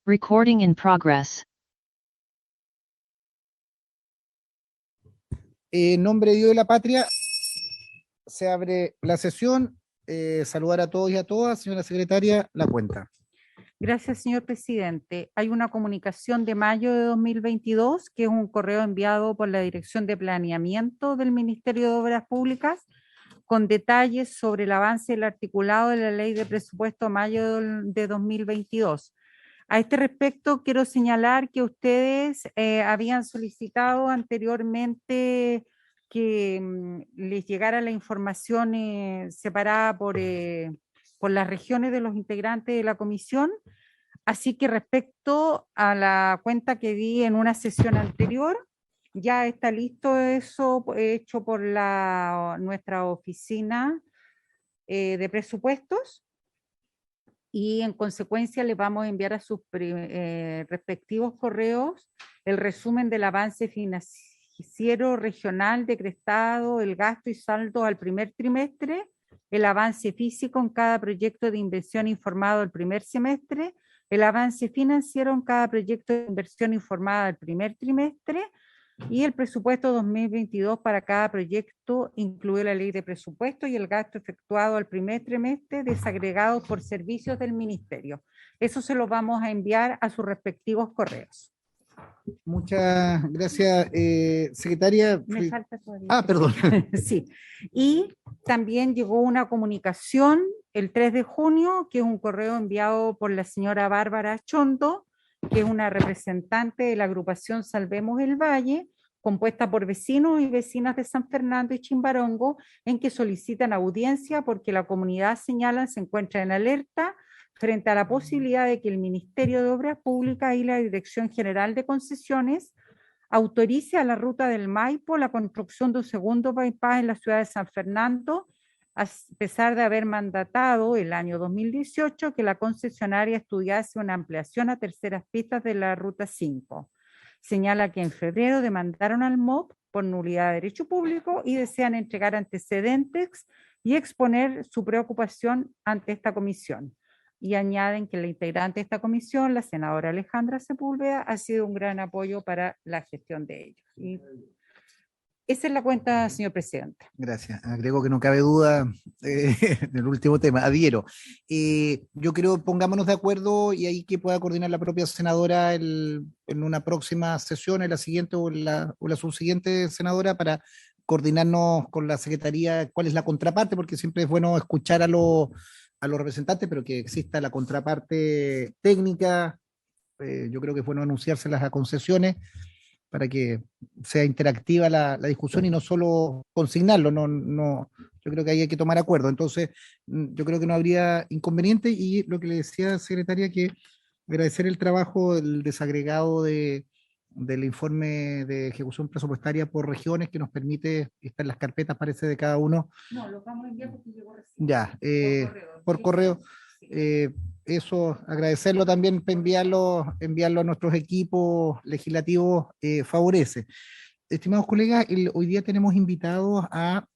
Recording in progress. En nombre de Dios y la patria, se abre la sesión. Saludar a todos y a todas. Señora secretaria, la cuenta. Gracias, señor presidente. Hay una comunicación de mayo de 2022, que es un correo enviado por la Dirección de Planeamiento del Ministerio de Obras Públicas, con detalles sobre el avance del articulado de la Ley de Presupuesto mayo de 2022. A este respecto, quiero señalar que ustedes habían solicitado anteriormente que les llegara la información separada por las regiones de los integrantes de la comisión. Así que respecto a la cuenta que di en una sesión anterior, ya está listo eso hecho por nuestra oficina de presupuestos, y en consecuencia les vamos a enviar a sus respectivos correos el resumen del avance financiero regional decretado, el gasto y saldo al primer trimestre, el avance físico en cada proyecto de inversión informado al primer semestre, el avance financiero en cada proyecto de inversión informada al primer trimestre, y el presupuesto 2022 para cada proyecto, incluye la ley de presupuesto y el gasto efectuado al primer trimestre desagregados por servicios del ministerio. Eso se lo vamos a enviar a sus respectivos correos. Muchas gracias, secretaria. Me falta todavía. Ah, perdón. Sí. Y también llegó una comunicación el 3 de junio, que es un correo enviado por la señora Bárbara Chondo, que es una representante de la agrupación Salvemos el Valle, compuesta por vecinos y vecinas de San Fernando y Chimbarongo, en que solicitan audiencia porque la comunidad, señalan, se encuentra en alerta frente a la posibilidad de que el Ministerio de Obras Públicas y la Dirección General de Concesiones autorice a la ruta del Maipo la construcción de un segundo bypass en la ciudad de San Fernando, a pesar de haber mandatado el año 2018 que la concesionaria estudiase una ampliación a terceras pistas de la Ruta 5. Señala que en febrero demandaron al MOP por nulidad de derecho público y desean entregar antecedentes y exponer su preocupación ante esta comisión. Y añaden que la integrante de esta comisión, la senadora Alejandra Sepúlveda, ha sido un gran apoyo para la gestión de ellos. Y esa es la cuenta, señor presidente. Gracias. Agrego que no cabe duda en el último tema. Adhiero. Yo creo, pongámonos de acuerdo y ahí que pueda coordinar la propia senadora en una próxima sesión, en la siguiente o la subsiguiente senadora, para coordinarnos con la secretaría cuál es la contraparte, porque siempre es bueno escuchar a los representantes, pero que exista la contraparte técnica. Yo creo que es bueno anunciárselas a concesiones para que sea interactiva la discusión y no solo consignarlo. Yo creo que ahí hay que tomar acuerdo. Entonces, yo creo que no habría inconveniente, y lo que le decía, secretaria, que agradecer el trabajo del desagregado del informe de ejecución presupuestaria por regiones, que nos permite estar en las carpetas, parece, de cada uno. No, lo vamos a enviar porque llegó recién. Ya, por Sí, correo. sí. Eso, agradecerlo también, para enviarlo a nuestros equipos legislativos, favorece. Estimados colegas, hoy día tenemos invitados a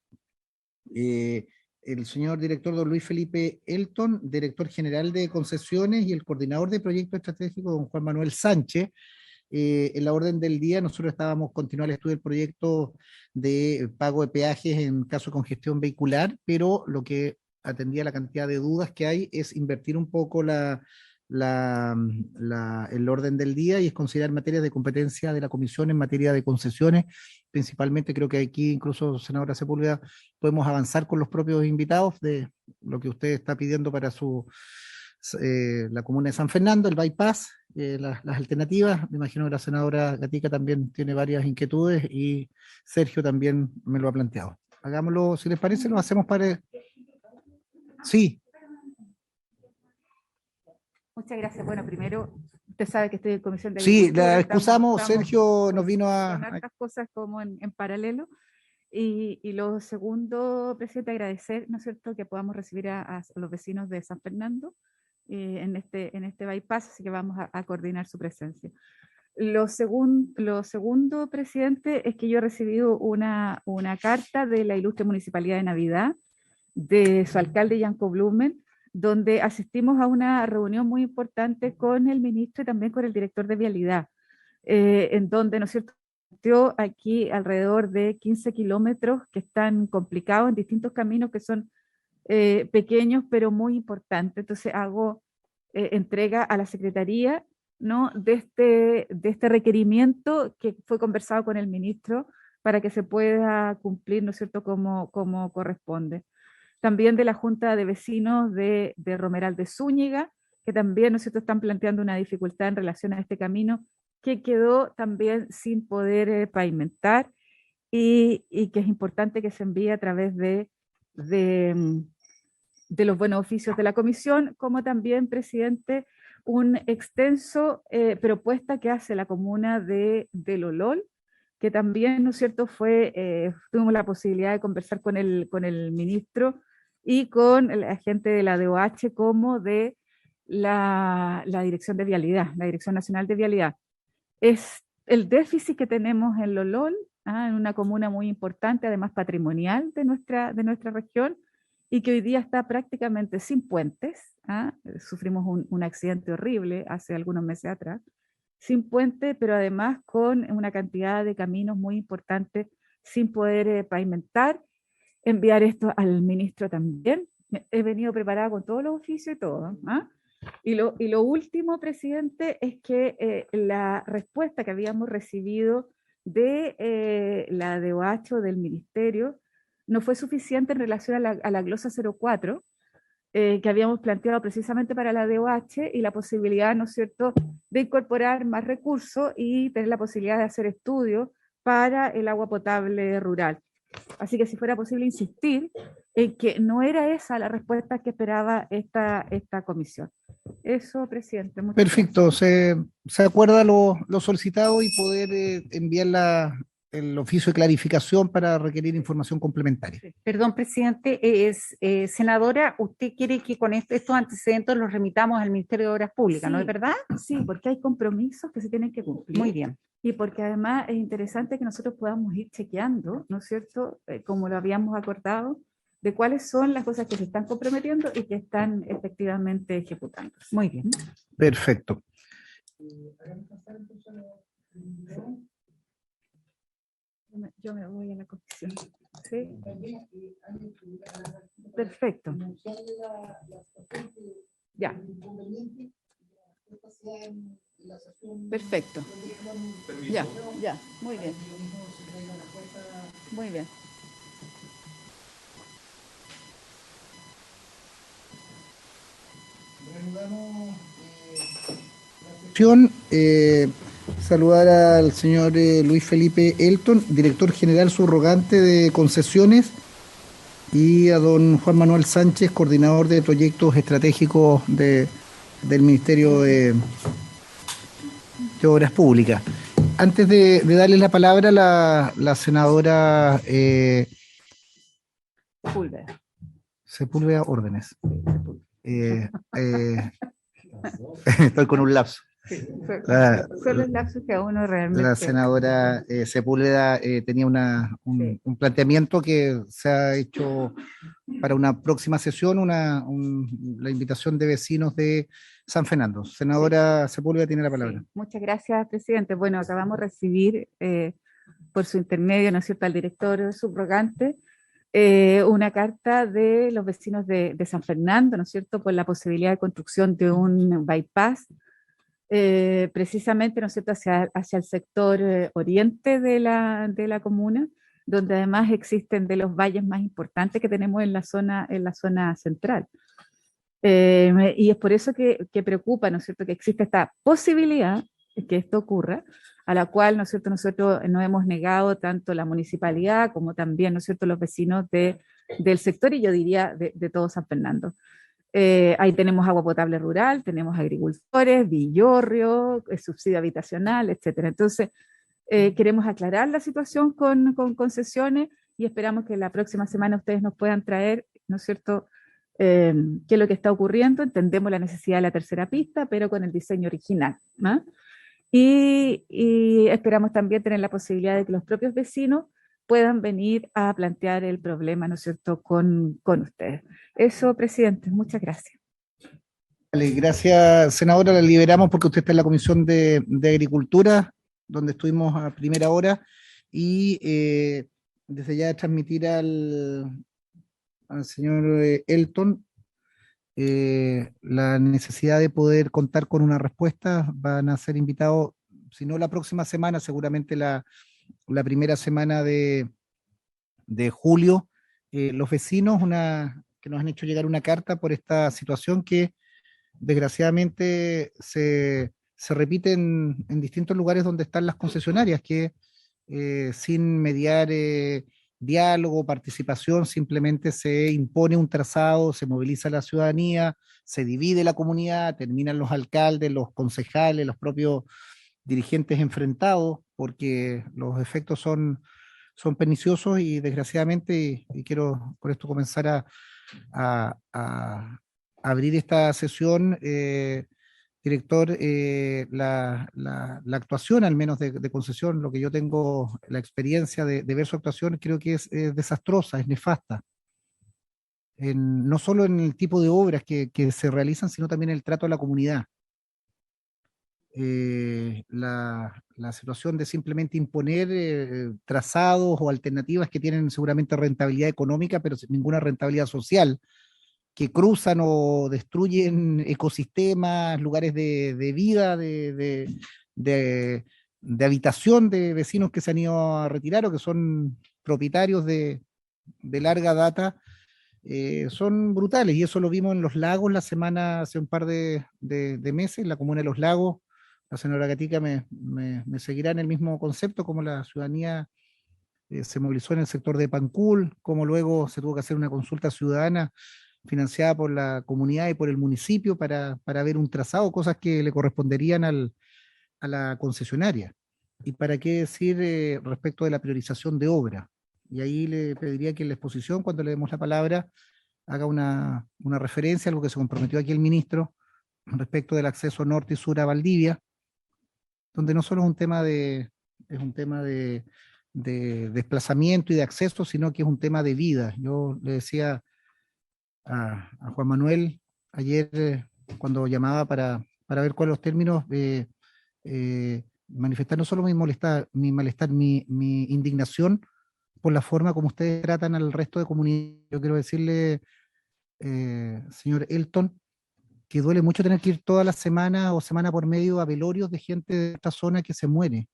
el señor director don Luis Felipe Elton, director general de concesiones, y el coordinador de proyecto estratégico don Juan Manuel Sánchez. En la orden del día, nosotros estábamos continuando el estudio del proyecto de pago de peajes en caso de congestión vehicular, pero lo que atendía la cantidad de dudas que hay es invertir un poco el orden del día, y es considerar materias de competencia de la comisión en materia de concesiones. Principalmente creo que aquí, incluso, senadora Sepúlveda, podemos avanzar con los propios invitados de lo que usted está pidiendo para la comuna de San Fernando, el bypass, las alternativas. Me imagino que la senadora Gatica también tiene varias inquietudes, y Sergio también me lo ha planteado. Hagámoslo, si les parece, lo hacemos para... Sí. Muchas gracias. Bueno, primero, usted sabe que estoy en comisión de Sí, agricultura. la excusamos, Estamos Sergio nos vino con a... hartas cosas como en paralelo. Y lo segundo, presidente, agradecer, ¿no es cierto?, que podamos recibir a los vecinos de San Fernando en este bypass, así que vamos a coordinar su presencia. Lo segundo, presidente, es que yo he recibido una carta de la ilustre Municipalidad de Navidad, de su alcalde, Yanko Blumen, donde asistimos a una reunión muy importante con el ministro y también con el director de Vialidad, en donde, ¿no es cierto?, planteó aquí alrededor de 15 kilómetros que están complicados en distintos caminos que son pequeños pero muy importantes. Entonces hago entrega a la Secretaría, ¿no?, de este requerimiento que fue conversado con el ministro para que se pueda cumplir, ¿no es cierto?, como corresponde. También de la Junta de Vecinos de Romeral de Zúñiga, que también, ¿no es cierto?, están planteando una dificultad en relación a este camino que quedó también sin poder pavimentar y que es importante que se envíe a través de, de los buenos oficios de la comisión, como también, presidente, un extenso propuesta que hace la comuna de Lolol, que también, ¿no es cierto?, tuvimos la posibilidad de conversar con el ministro y con la gente de la DOH como de la Dirección de Vialidad, la Dirección Nacional de Vialidad. Es el déficit que tenemos en Lolol, en una comuna muy importante, además patrimonial de nuestra región, y que hoy día está prácticamente sin puentes. Sufrimos un accidente horrible hace algunos meses atrás, sin puente, pero además con una cantidad de caminos muy importantes sin poder pavimentar. Enviar esto al ministro también. He venido preparada con todos los oficios y todo. Y lo último, presidente, es que la respuesta que habíamos recibido de la DOH del ministerio no fue suficiente en relación a la glosa 04, que habíamos planteado precisamente para la DOH y la posibilidad, ¿no es cierto?, de incorporar más recursos y tener la posibilidad de hacer estudios para el agua potable rural. Así que si fuera posible insistir en que no era esa la respuesta que esperaba esta comisión. Eso, presidente. Perfecto, se acuerda lo solicitado y poder enviar el oficio de clarificación para requerir información complementaria. Perdón, presidente, senadora, usted quiere que con estos antecedentes los remitamos al Ministerio de Obras Públicas, sí, ¿no es verdad? Sí, porque hay compromisos que se tienen que cumplir. Muy bien. Y porque además es interesante que nosotros podamos ir chequeando, ¿no es cierto?, como lo habíamos acordado, de cuáles son las cosas que se están comprometiendo y que están efectivamente ejecutando. Muy bien. Perfecto. Yo me voy a la comisión. ¿Sí? Perfecto. Ya. Perfecto. Ya, ya. Muy bien. Muy bien. Saludar al señor Luis Felipe Elton, director general subrogante de concesiones, y a don Juan Manuel Sánchez, coordinador de proyectos estratégicos del Ministerio de Obras Públicas. Antes de darle la palabra, la senadora Sepúlveda Órdenes. Estoy con un lapso. Son los lapsos que a uno realmente... La senadora Sepúlveda tenía un planteamiento que se ha hecho para una próxima sesión, la invitación de vecinos de San Fernando. Senadora Sepúlveda tiene la palabra. Sí. Muchas gracias, presidente. Bueno, acabamos de recibir por su intermedio, ¿no es cierto?, al director subrogante, una carta de los vecinos de San Fernando, ¿no es cierto?, por la posibilidad de construcción de un bypass, precisamente, ¿no es cierto?, hacia el sector oriente de la comuna, donde además existen de los valles más importantes que tenemos en la zona central. Y es por eso que preocupa, ¿no es cierto?, que existe esta posibilidad de que esto ocurra, a la cual, ¿no es cierto?, nosotros nos hemos negado tanto la municipalidad como también, ¿no es cierto?, los vecinos del sector, y yo diría de todo San Fernando. Ahí tenemos agua potable rural, tenemos agricultores, villorrio, subsidio habitacional, etcétera. Entonces, queremos aclarar la situación con concesiones y esperamos que la próxima semana ustedes nos puedan traer, ¿no es cierto?, qué es lo que está ocurriendo. Entendemos la necesidad de la tercera pista, pero con el diseño original, ¿no? Y esperamos también tener la posibilidad de que los propios vecinos puedan venir a plantear el problema, ¿no es cierto?, con ustedes. Eso, presidente, muchas gracias. Vale, gracias, senadora. La liberamos porque usted está en la Comisión de Agricultura, donde estuvimos a primera hora, y desde ya transmitir al señor Elton la necesidad de poder contar con una respuesta. Van a ser invitados, si no la próxima semana, seguramente la primera semana de julio, los vecinos que nos han hecho llegar una carta por esta situación que desgraciadamente se repite en distintos lugares donde están las concesionarias, que sin mediar diálogo, participación, simplemente se impone un trazado, se moviliza la ciudadanía, se divide la comunidad, terminan los alcaldes, los concejales, los propios dirigentes enfrentados, porque los efectos son perniciosos y desgraciadamente, y quiero por esto comenzar a abrir esta sesión, director, la actuación, al menos de concesión, lo que yo tengo la experiencia de ver su actuación, creo que es desastrosa, es nefasta. No solo en el tipo de obras que se realizan, sino también en el trato a la comunidad. La situación de simplemente imponer trazados o alternativas que tienen seguramente rentabilidad económica, pero sin ninguna rentabilidad social, que cruzan o destruyen ecosistemas, lugares de vida, de, de habitación de vecinos que se han ido a retirar o que son propietarios de larga data, son brutales. Y eso lo vimos en Los Lagos la semana, hace un par de meses, en la comuna de Los Lagos. La señora Gatica me seguirá en el mismo concepto, como la ciudadanía se movilizó en el sector de Pancul, como luego se tuvo que hacer una consulta ciudadana financiada por la comunidad y por el municipio para ver un trazado, cosas que le corresponderían a la concesionaria. Y para qué decir respecto de la priorización de obra. Y ahí le pediría que en la exposición, cuando le demos la palabra, haga una referencia a algo que se comprometió aquí el ministro respecto del acceso norte y sur a Valdivia, donde no solo es un tema de desplazamiento y de acceso, sino que es un tema de vida. Yo le decía a Juan Manuel ayer cuando llamaba para ver cuáles los términos, manifestar no solo mi malestar, mi indignación por la forma como ustedes tratan al resto de comunidades. Yo quiero decirle, señor Elton, que duele mucho tener que ir toda la semana o semana por medio a velorios de gente de esta zona que se muere.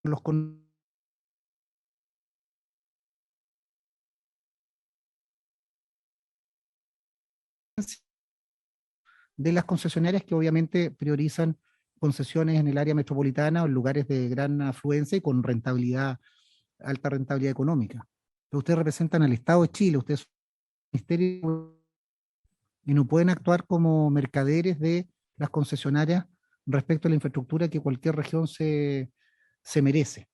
Los con de las concesionarias que obviamente priorizan concesiones en el área metropolitana o en lugares de gran afluencia y con rentabilidad, alta rentabilidad económica. Pero ustedes representan al Estado de Chile, ustedes son un ministerio y no pueden actuar como mercaderes de las concesionarias respecto a la infraestructura que cualquier región se merece.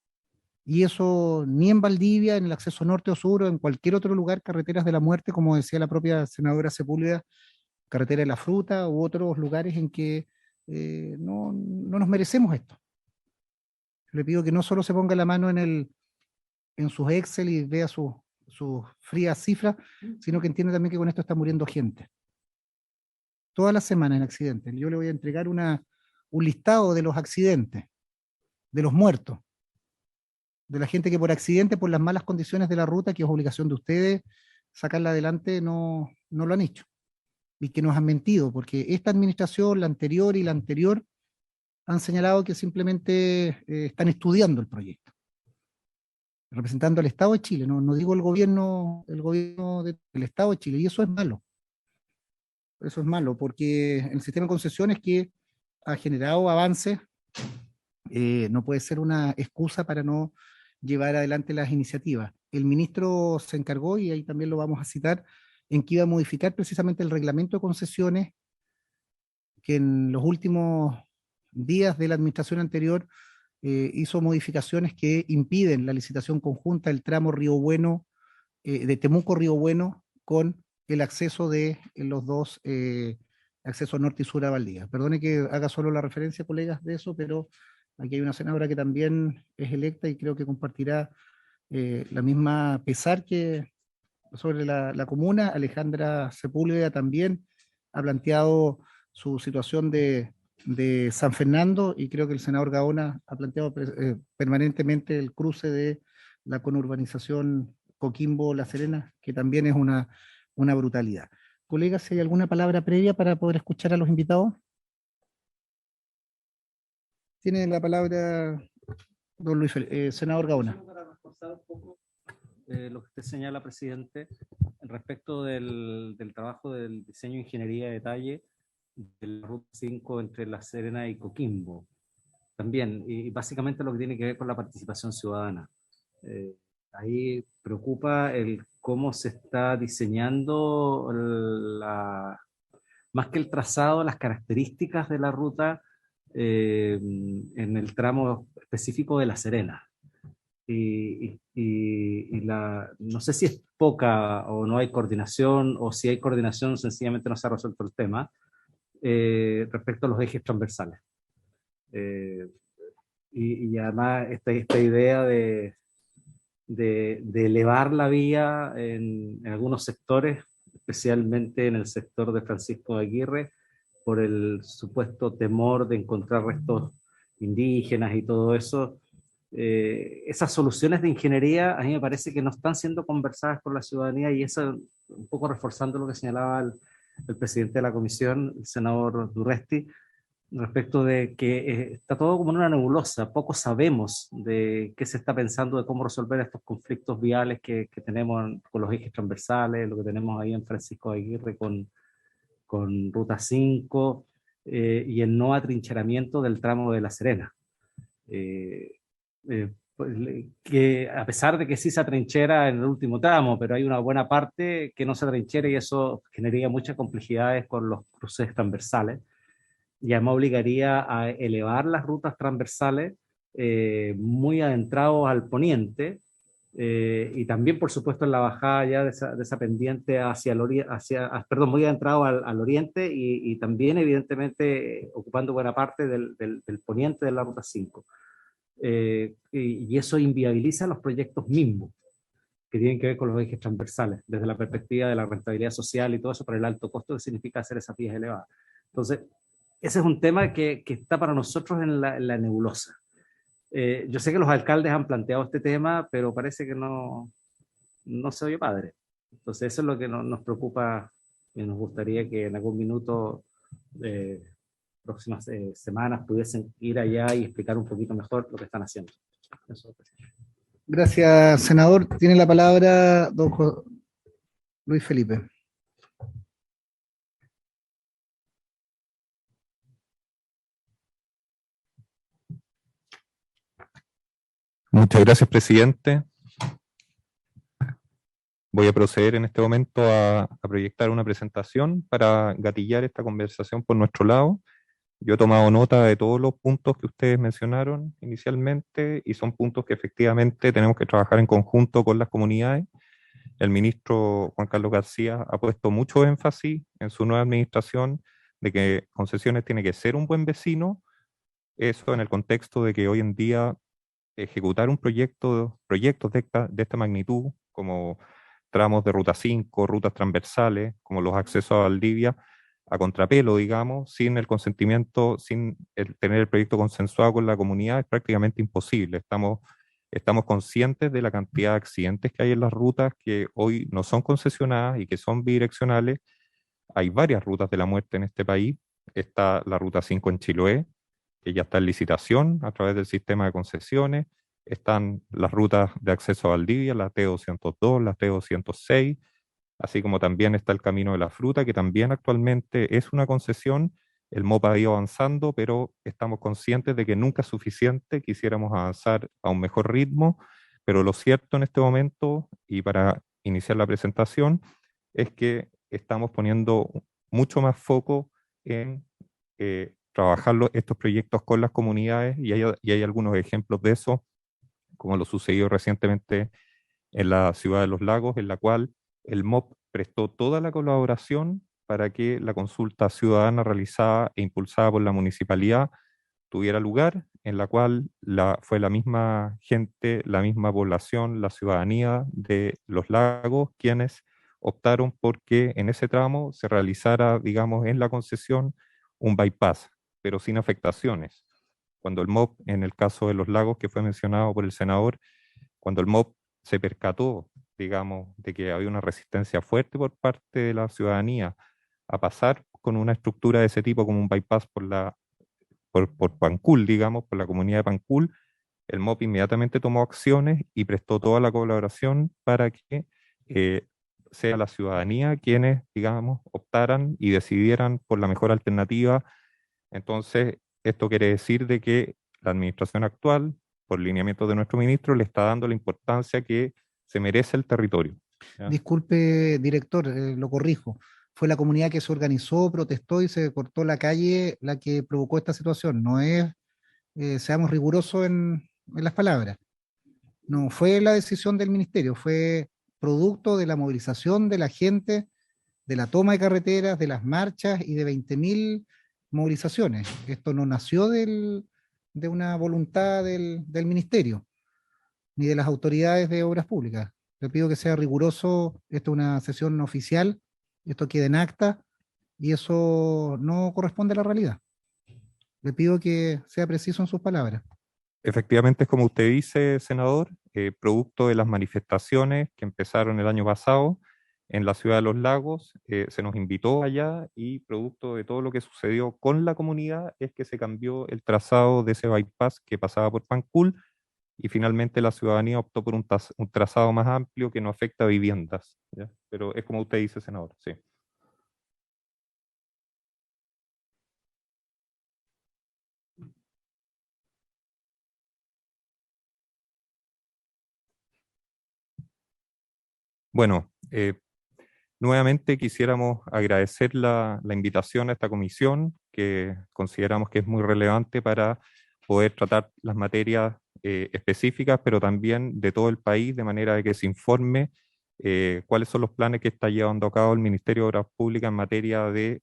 Y eso ni en Valdivia, en el acceso norte o sur, o en cualquier otro lugar, carreteras de la muerte, como decía la propia senadora Sepúlveda, carretera de la fruta u otros lugares en que no nos merecemos esto. Le pido que no solo se ponga la mano en sus Excel y vea sus frías cifras, sino que entienda también que con esto está muriendo gente. Todas las semanas en accidentes. Yo le voy a entregar un listado de los accidentes, de los muertos, de la gente que por accidente, por las malas condiciones de la ruta, que es obligación de ustedes sacarla adelante, no lo han hecho. Y que nos han mentido, porque esta administración, la anterior y la anterior, han señalado que simplemente están estudiando el proyecto, representando al Estado de Chile, no digo el gobierno del Estado de Chile, y eso es malo, porque el sistema de concesiones que ha generado avances no puede ser una excusa para no llevar adelante las iniciativas. El ministro se encargó, y ahí también lo vamos a citar, en que iba a modificar precisamente el reglamento de concesiones que en los últimos días de la administración anterior hizo modificaciones que impiden la licitación conjunta del tramo Río Bueno, de Temuco Río Bueno, con el acceso de los dos accesos norte y sur a Valdivia. Perdone que haga solo la referencia, colegas, de eso, pero aquí hay una senadora que también es electa y creo que compartirá la misma pesar sobre la comuna. Alejandra Sepúlveda también ha planteado su situación de San Fernando, y creo que el senador Gaona ha planteado permanentemente el cruce de la conurbanización Coquimbo-La Serena, que también es una brutalidad. Colegas, si hay alguna palabra previa para poder escuchar a los invitados. Tiene la palabra don senador Gaona. Para reforzar un poco lo que usted señala, presidente, respecto del trabajo del diseño de ingeniería de detalle de la Ruta 5 entre La Serena y Coquimbo. También, y básicamente lo que tiene que ver con la participación ciudadana. Ahí preocupa el cómo se está diseñando más que el trazado, las características de la ruta en el tramo específico de La Serena. No sé si es poca o no hay coordinación, o si hay coordinación sencillamente no se ha resuelto el tema respecto a los ejes transversales. Y además esta idea de elevar la vía en algunos sectores, especialmente en el sector de Francisco de Aguirre, por el supuesto temor de encontrar restos indígenas y todo eso. Esas soluciones de ingeniería a mí me parece que no están siendo conversadas con la ciudadanía, y eso un poco reforzando lo que señalaba el presidente de la comisión, el senador Durresti, respecto de que está todo como en una nebulosa, poco sabemos de qué se está pensando, de cómo resolver estos conflictos viales que tenemos con los ejes transversales, lo que tenemos ahí en Francisco de Aguirre con Ruta 5 y el no atrincheramiento del tramo de La Serena. Pues, que a pesar de que sí se atrinchera en el último tramo, pero hay una buena parte que no se atrinchera, y eso generaría muchas complejidades con los cruces transversales. Y además obligaría a elevar las rutas transversales muy adentrados al poniente, y también, por supuesto, en la bajada ya de esa pendiente hacia el oriente, perdón, muy adentrado al oriente, y también, evidentemente, ocupando buena parte del poniente de la Ruta 5. Y eso inviabiliza los proyectos mismos que tienen que ver con los ejes transversales, desde la perspectiva de la rentabilidad social y todo eso, por el alto costo que significa hacer esas vías elevadas. Entonces, ese es un tema que está para nosotros en la nebulosa. Yo sé que los alcaldes han planteado este tema, pero parece que no se oye padre. Entonces eso es lo que nos preocupa, y nos gustaría que en algún minuto, próximas semanas, pudiesen ir allá y explicar un poquito mejor lo que están haciendo. Eso. Gracias, senador. Tiene la palabra don Luis Felipe. Muchas gracias, presidente. Voy a proceder en este momento a proyectar una presentación para gatillar esta conversación por nuestro lado. Yo he tomado nota de todos los puntos que ustedes mencionaron inicialmente, y son puntos que efectivamente tenemos que trabajar en conjunto con las comunidades. El ministro Juan Carlos García ha puesto mucho énfasis en su nueva administración de que Concesiones tiene que ser un buen vecino. Eso en el contexto de que hoy en día ejecutar proyectos de esta magnitud, como tramos de Ruta 5, rutas transversales, como los accesos a Valdivia, a contrapelo, digamos, sin el consentimiento, sin tener el proyecto consensuado con la comunidad, es prácticamente imposible. Estamos conscientes de la cantidad de accidentes que hay en las rutas que hoy no son concesionadas y que son bidireccionales. Hay varias rutas de la muerte en este país. Está la Ruta 5 en Chiloé, que ya está en licitación a través del sistema de concesiones. Están las rutas de acceso a Valdivia, la T202, la T206, así como también está el Camino de la Fruta, que también actualmente es una concesión. El MOPA ha ido avanzando, pero estamos conscientes de que nunca es suficiente, quisiéramos avanzar a un mejor ritmo, pero lo cierto en este momento, y para iniciar la presentación, es que estamos poniendo mucho más foco en trabajar estos proyectos con las comunidades, y hay algunos ejemplos de eso, como lo sucedió recientemente en la ciudad de Los Lagos, en la cual el MOP prestó toda la colaboración para que la consulta ciudadana realizada e impulsada por la municipalidad tuviera lugar, en la cual fue la misma gente, la misma población, la ciudadanía de Los Lagos quienes optaron por que en ese tramo se realizara, digamos, en la concesión un bypass, pero sin afectaciones. Cuando el MOP, en el caso de Los Lagos que fue mencionado por el senador, cuando el MOP se percató, digamos, de que había una resistencia fuerte por parte de la ciudadanía a pasar con una estructura de ese tipo como un bypass por Pancul, digamos, por la comunidad de Pancul, el MOP inmediatamente tomó acciones y prestó toda la colaboración para que sea la ciudadanía quienes, digamos, optaran y decidieran por la mejor alternativa. Entonces, esto quiere decir de que la administración actual, por lineamiento de nuestro ministro, le está dando la importancia que se merece el territorio. ¿Ya? Disculpe, director, lo corrijo. Fue la comunidad que se organizó, protestó y se cortó la calle la que provocó esta situación. No es, seamos rigurosos en las palabras. No fue la decisión del ministerio, fue producto de la movilización de la gente, de la toma de carreteras, de las marchas y de 20.000 movilizaciones. Esto no nació de una voluntad del ministerio, ni de las autoridades de obras públicas. Le pido que sea riguroso, esto es una sesión oficial, esto queda en acta y eso no corresponde a la realidad. Le pido que sea preciso en sus palabras. Efectivamente, es como usted dice, senador, producto de las manifestaciones que empezaron el año pasado en la ciudad de Los Lagos, se nos invitó allá y producto de todo lo que sucedió con la comunidad es que se cambió el trazado de ese bypass que pasaba por Pancul y finalmente la ciudadanía optó por un trazado más amplio que no afecta a viviendas, ¿ya? Pero es como usted dice, senador, sí. Bueno, nuevamente quisiéramos agradecer la invitación a esta comisión, que consideramos que es muy relevante para poder tratar las materias específicas, pero también de todo el país, de manera de que se informe cuáles son los planes que está llevando a cabo el Ministerio de Obras Públicas en materia de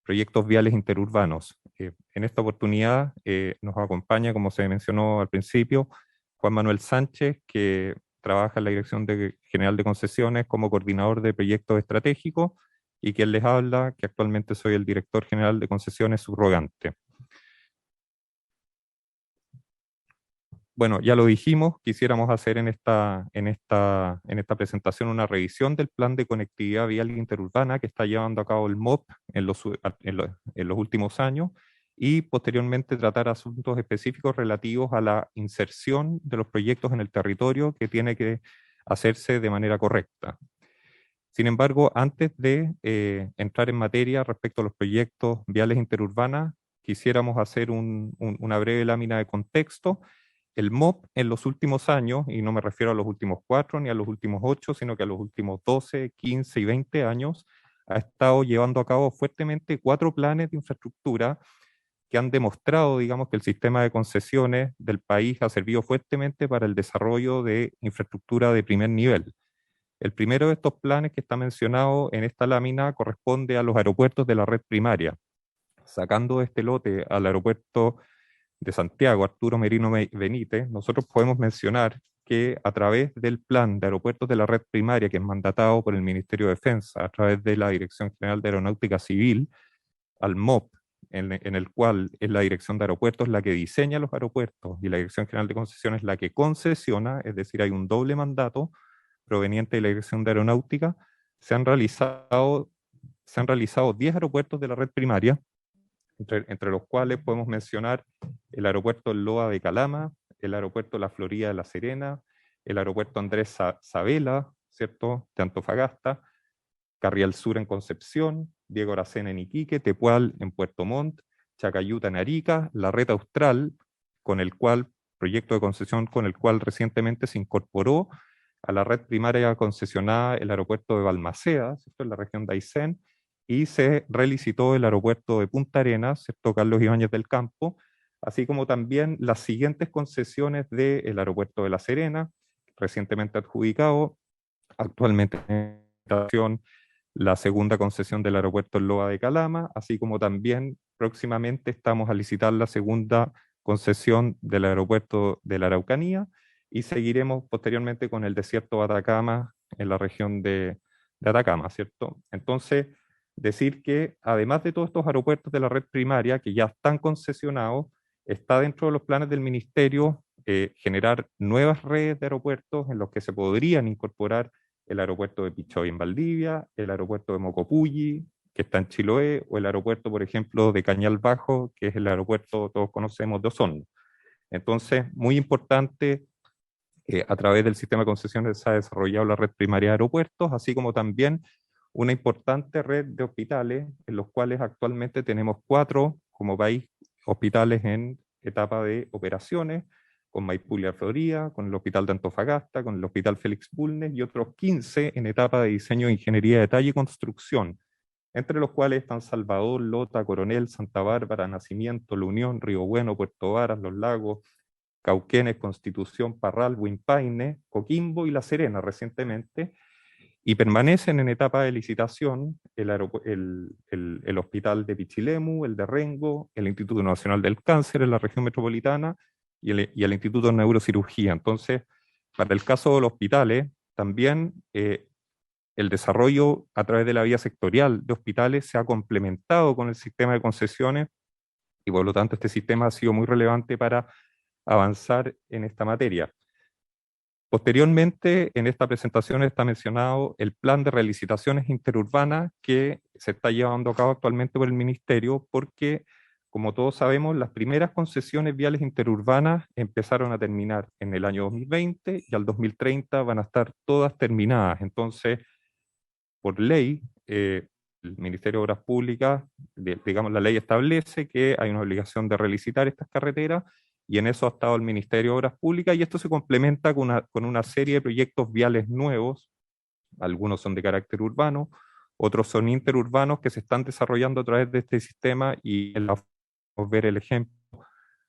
proyectos viales interurbanos. En esta oportunidad nos acompaña, como se mencionó al principio, Juan Manuel Sánchez, que trabaja en la Dirección General de Concesiones como coordinador de proyectos estratégicos, y quien les habla, que actualmente soy el director general de concesiones subrogante. Bueno, ya lo dijimos, quisiéramos hacer en esta presentación una revisión del plan de conectividad vial interurbana que está llevando a cabo el MOP en los últimos años y posteriormente tratar asuntos específicos relativos a la inserción de los proyectos en el territorio que tiene que hacerse de manera correcta. Sin embargo, antes de entrar en materia respecto a los proyectos viales interurbanas, quisiéramos hacer una breve lámina de contexto. El MOP en los últimos años, y no me refiero a los últimos 4 ni a los últimos 8, sino que a los últimos 12, 15 y 20 años, ha estado llevando a cabo fuertemente 4 planes de infraestructura que han demostrado, digamos, que el sistema de concesiones del país ha servido fuertemente para el desarrollo de infraestructura de primer nivel. El primero de estos planes que está mencionado en esta lámina corresponde a los aeropuertos de la red primaria. Sacando de este lote al aeropuerto de Santiago, Arturo Merino Benítez, nosotros podemos mencionar que a través del plan de aeropuertos de la red primaria, que es mandatado por el Ministerio de Defensa, a través de la Dirección General de Aeronáutica Civil, al MOP, en el cual es la Dirección de Aeropuertos la que diseña los aeropuertos y la Dirección General de Concesiones la que concesiona, es decir, hay un doble mandato proveniente de la Dirección de Aeronáutica. Se han realizado 10 aeropuertos de la red primaria, entre los cuales podemos mencionar el aeropuerto Loa de Calama, el aeropuerto La Florida de La Serena, el aeropuerto Andrés Sabela, ¿cierto?, de Antofagasta, Carrial Sur en Concepción, Diego Aracena en Iquique, Tepual en Puerto Montt, Chacayuta en Arica, la Red Austral, proyecto de concesión con el cual recientemente se incorporó a la red primaria concesionada el aeropuerto de Balmaceda, ¿cierto?, en la región de Aysén, y se relicitó el aeropuerto de Punta Arenas, ¿cierto?, Carlos Ibáñez del Campo, así como también las siguientes concesiones del aeropuerto de La Serena, recientemente adjudicado, actualmente en estación la segunda concesión del aeropuerto en Loa de Calama, así como también próximamente estamos a licitar la segunda concesión del aeropuerto de la Araucanía y seguiremos posteriormente con el desierto de Atacama en la región de Atacama, ¿cierto? Entonces, decir que además de todos estos aeropuertos de la red primaria que ya están concesionados, está dentro de los planes del ministerio generar nuevas redes de aeropuertos en los que se podrían incorporar el aeropuerto de Pichoy en Valdivia, el aeropuerto de Mocopulli, que está en Chiloé, o el aeropuerto, por ejemplo, de Cañal Bajo, que es el aeropuerto, todos conocemos, de Osorno. Entonces, muy importante, a través del sistema de concesiones se ha desarrollado la red primaria de aeropuertos, así como también una importante red de hospitales, en los cuales actualmente tenemos 4 como país hospitales en etapa de operaciones, con Maipú y la Florida, con el Hospital de Antofagasta, con el Hospital Félix Bulnes y otros 15 en etapa de diseño, ingeniería, detalle y construcción, entre los cuales están Salvador, Lota, Coronel, Santa Bárbara, Nacimiento, La Unión, Río Bueno, Puerto Varas, Los Lagos, Cauquenes, Constitución, Parral, Huimpaine, Coquimbo y La Serena recientemente, y permanecen en etapa de licitación el Hospital de Pichilemu, el de Rengo, el Instituto Nacional del Cáncer en la región metropolitana y el Instituto de Neurocirugía. Entonces, para el caso de los hospitales, también el desarrollo a través de la vía sectorial de hospitales se ha complementado con el sistema de concesiones y por lo tanto este sistema ha sido muy relevante para avanzar en esta materia. Posteriormente, en esta presentación está mencionado el plan de relicitaciones interurbanas que se está llevando a cabo actualmente por el Ministerio, porque, como todos sabemos, las primeras concesiones viales interurbanas empezaron a terminar en el año 2020 y al 2030 van a estar todas terminadas. Entonces, por ley, el Ministerio de Obras Públicas, digamos, la ley establece que hay una obligación de relicitar estas carreteras, y en eso ha estado el Ministerio de Obras Públicas, y esto se complementa con una serie de proyectos viales nuevos, algunos son de carácter urbano, otros son interurbanos que se están desarrollando a través de este sistema, y podemos ver el ejemplo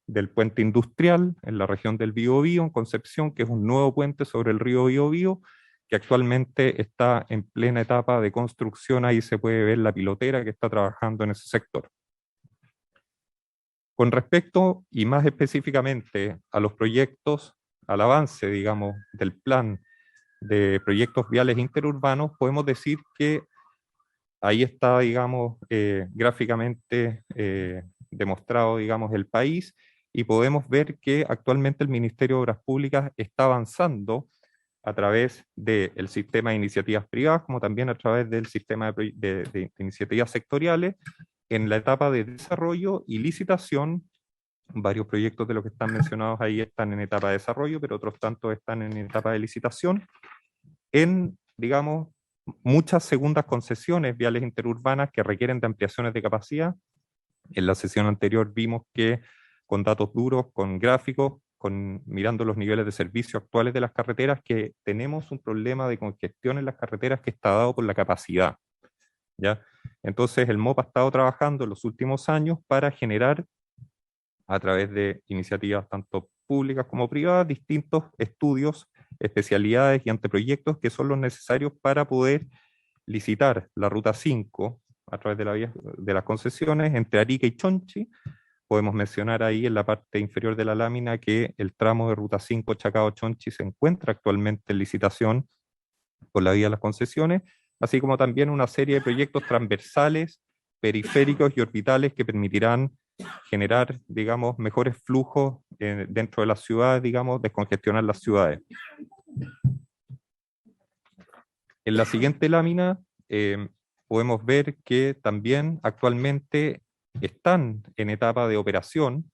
del puente industrial en la región del Biobío, en Concepción, que es un nuevo puente sobre el río Biobío, que actualmente está en plena etapa de construcción. Ahí se puede ver la pilotera que está trabajando en ese sector. Con respecto, y más específicamente, a los proyectos, al avance, digamos, del plan de proyectos viales interurbanos, podemos decir que ahí está, digamos, gráficamente demostrado, digamos, el país, y podemos ver que actualmente el Ministerio de Obras Públicas está avanzando a través del sistema de iniciativas privadas, como también a través del sistema de iniciativas sectoriales, en la etapa de desarrollo y licitación. Varios proyectos de los que están mencionados ahí están en etapa de desarrollo, pero otros tantos están en etapa de licitación, en, digamos, muchas segundas concesiones viales interurbanas que requieren de ampliaciones de capacidad. En la sesión anterior vimos que con datos duros, con gráficos, mirando los niveles de servicio actuales de las carreteras, que tenemos un problema de congestión en las carreteras que está dado por la capacidad, ¿ya? Entonces el MOP ha estado trabajando en los últimos años para generar, a través de iniciativas tanto públicas como privadas, distintos estudios, especialidades y anteproyectos que son los necesarios para poder licitar la Ruta 5 a través de la vía de las concesiones entre Arica y Chonchi. Podemos mencionar ahí en la parte inferior de la lámina que el tramo de Ruta 5 Chacao-Chonchi se encuentra actualmente en licitación por la vía de las concesiones, así como también una serie de proyectos transversales, periféricos y orbitales que permitirán generar, digamos, mejores flujos dentro de las ciudades, digamos, descongestionar las ciudades. En la siguiente lámina podemos ver que también actualmente están en etapa de operación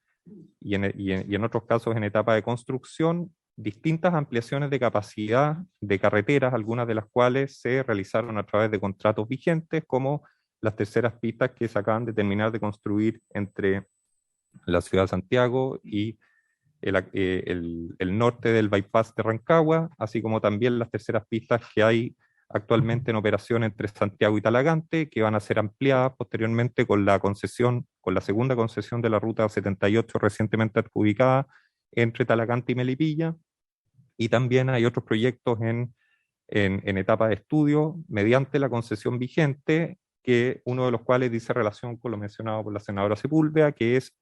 y en otros casos en etapa de construcción distintas ampliaciones de capacidad de carreteras, algunas de las cuales se realizaron a través de contratos vigentes, como las terceras pistas que se acaban de terminar de construir entre la ciudad de Santiago y el norte del bypass de Rancagua, así como también las terceras pistas que hay actualmente en operación entre Santiago y Talagante, que van a ser ampliadas posteriormente con la concesión, con la segunda concesión de la Ruta 78 recientemente adjudicada entre Talagante y Melipilla, y también hay otros proyectos en etapa de estudio mediante la concesión vigente, que uno de los cuales dice relación con lo mencionado por la senadora Sepúlveda, que es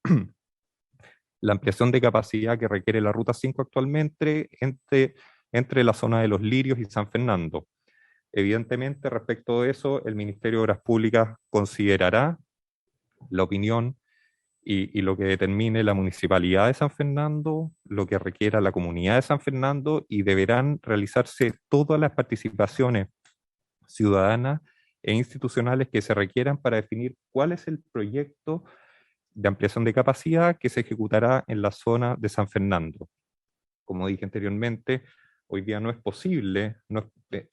la ampliación de capacidad que requiere la Ruta 5 actualmente entre la zona de Los Lirios y San Fernando. Evidentemente, respecto de eso, el Ministerio de Obras Públicas considerará la opinión y lo que determine la Municipalidad de San Fernando, lo que requiera la Comunidad de San Fernando, y deberán realizarse todas las participaciones ciudadanas e institucionales que se requieran para definir cuál es el proyecto de ampliación de capacidad que se ejecutará en la zona de San Fernando. Como dije anteriormente, hoy día no es posible,